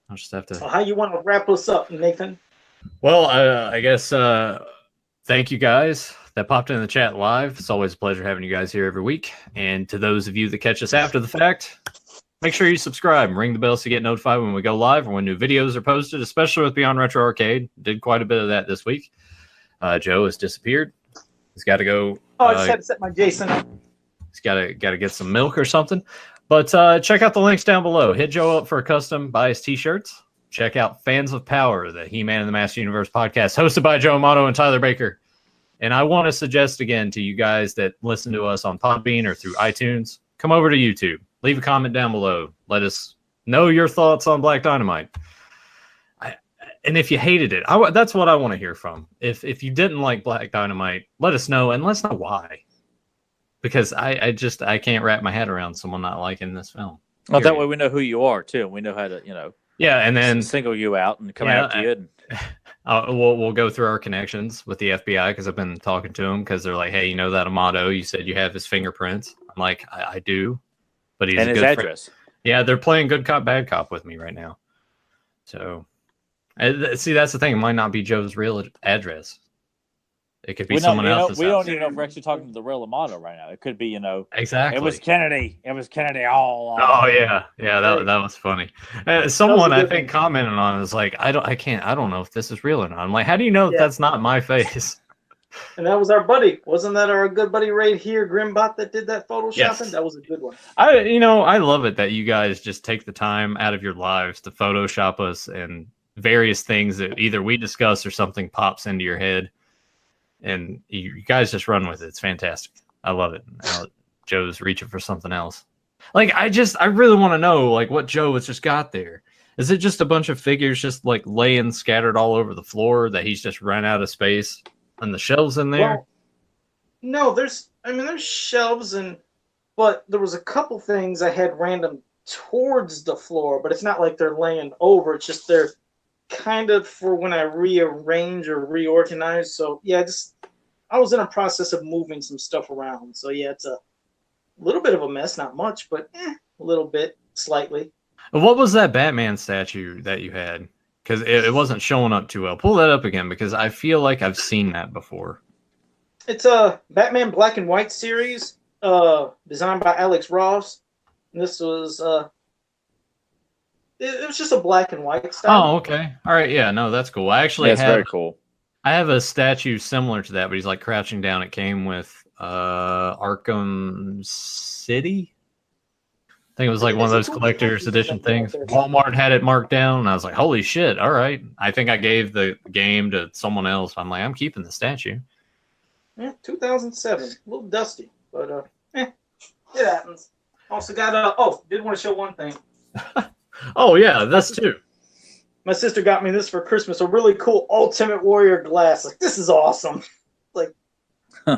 I'll just have to. So how you want to wrap us up, Nathan? Well, I guess thank you guys that popped in the chat live. It's always a pleasure having you guys here every week. And to those of you that catch us after the fact, make sure you subscribe and ring the bell so you get notified when we go live or when new videos are posted, especially with Beyond Retro Arcade. Did quite a bit of that this week. Joe has disappeared. He's got to go. I just had to set my Jason up. He's got to get some milk or something. But check out the links down below. Hit Joe up for a custom buy his t-shirts. Check out Fans of Power, the He-Man and the Master Universe podcast, hosted by Joe Amato and Tyler Baker. And I want to suggest again to you guys that listen to us on Podbean or through iTunes, come over to YouTube. Leave a comment down below. Let us know your thoughts on Black Dynamite. And if you hated it, that's what I want to hear from. If you didn't like Black Dynamite, let us know, and let us know why. Because I can't wrap my head around someone not liking this film. Well, that way we know who you are too. We know how to, yeah, and then single you out and come out to you. We'll go through our connections with the FBI because I've been talking to them because they're like, hey, that Amato, you said you have his fingerprints. I'm like, I do, but he's and a his good address. Friend. Yeah, they're playing good cop, bad cop with me right now. So, see, that's the thing. It might not be Joe's real address. It could be someone else's. We don't even know if we're actually talking to the real Amato right now. It could be, Exactly. It was Kennedy. It was Kennedy all along. Oh yeah, that was funny. Someone I think commented on it was like, I don't know if this is real or not. I'm like, how do you know that that's not my face? And that was our buddy. Wasn't that our good buddy right here, Grimbot, that did that photoshopping? Yes. That was a good one. I love it that you guys just take the time out of your lives to Photoshop us and various things that either we discuss or something pops into your head. And you guys just run with it. It's fantastic. I love it. Joe's reaching for something else. Like, I really want to know, like, what Joe has just got there. Is it just a bunch of figures just, like, laying scattered all over the floor that he's just run out of space on the shelves in there? Well, no, there's shelves, but there was a couple things I had random towards the floor, but it's not like they're laying over. It's just they're kind of for when I rearrange or reorganize. So yeah, I was in a process of moving some stuff around. So yeah, it's a little bit of a mess, not much, but a little bit, slightly. What was that Batman statue that you had? Because it wasn't showing up too well. Pull that up again because I feel like I've seen that before. It's a Batman Black and White series, designed by Alex Ross. And this was it was just a black and white style. Oh, okay. All right. Yeah, no, that's cool. I actually very cool. I have a statue similar to that, but he's like crouching down. It came with Arkham City. I think it was like one of those collector's edition things. Walmart had it marked down, and I was like, "Holy shit! All right." I think I gave the game to someone else. I'm like, "I'm keeping the statue." Yeah, 2007, a little dusty, but it happens. Also got did want to show one thing. Oh yeah, that's too. My sister got me this for Christmas, a really cool Ultimate Warrior glass. Like, this is awesome. Like,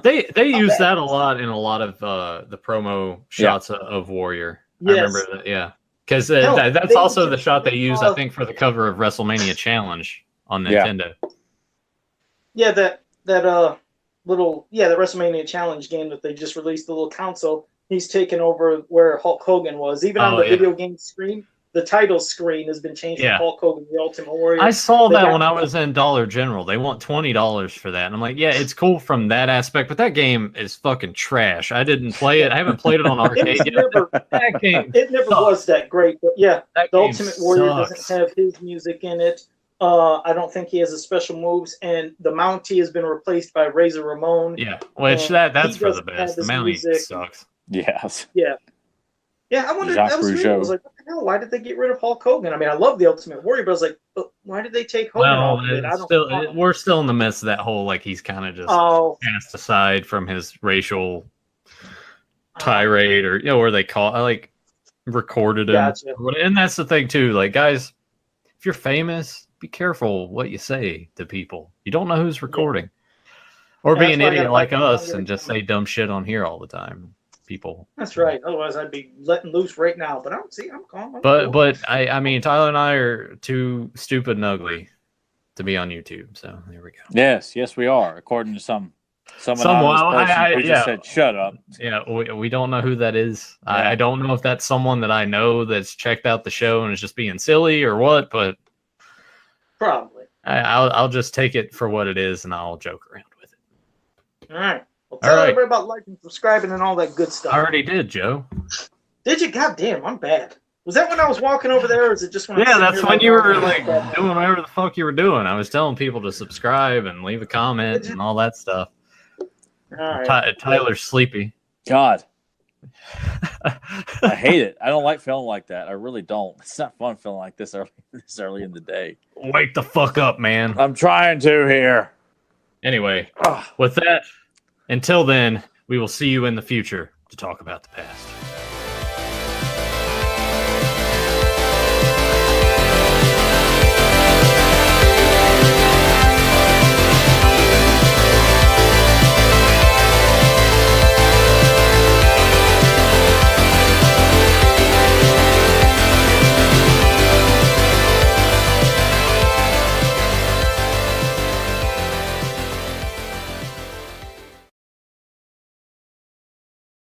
they use that a lot in a lot of the promo shots of Warrior. Yes. I remember that, yeah. Because that's also the shot they used, I think, for the cover of WrestleMania Challenge on Nintendo. Yeah, that little the WrestleMania Challenge game that they just released, the little console. He's taken over where Hulk Hogan was. Even on the video game screen, the title screen has been changed from Hulk Hogan, the Ultimate Warrior. I saw that when I was in Dollar General. They want $20 for that. And I'm like, yeah, it's cool from that aspect, but that game is fucking trash. I didn't play it. I haven't played it on arcade yet. It never was that great. But yeah, the Ultimate Warrior doesn't have his music in it. I don't think he has a special moves, and the Mountie has been replaced by Razor Ramon. Yeah, which that's for the best. The Mountie sucks. Yes. Yeah. Yeah, I wondered. That was weird. I was like, what the hell? Why did they get rid of Hulk Hogan? I mean, I love the Ultimate Warrior, but I was like, why did they take Hogan off of it? We're still in the midst of that whole, like, he's kind of just cast aside from his racial tirade, or where they recorded him. Gotcha. And that's the thing too. Like, guys, if you're famous, be careful what you say to people. You don't know who's recording, or be an idiot like us and just say dumb shit on here all the time. People. That's right. Otherwise, I'd be letting loose right now. But I'm calm. But I mean, Tyler and I are too stupid and ugly to be on YouTube. So there we go. Yes, we are. According to someone who just said, "Shut up." Yeah, we don't know who that is. Yeah. I don't know if that's someone that I know that's checked out the show and is just being silly or what. But probably. I'll just take it for what it is, and I'll joke around with it. All right. Well, tell everybody about liking, subscribing, and all that good stuff. I already did, Joe. Did you? God damn, I'm bad. Was that when I was walking over there, or is it just when? Yeah, that's when you were doing whatever the fuck you were doing. I was telling people to subscribe and leave a comment and all that stuff. All right. Tyler's sleepy. God, I hate it. I don't like feeling like that. I really don't. It's not fun feeling like this early in the day. Wake the fuck up, man. I'm trying to here. Anyway, with that. Until then, we will see you in the future to talk about the past.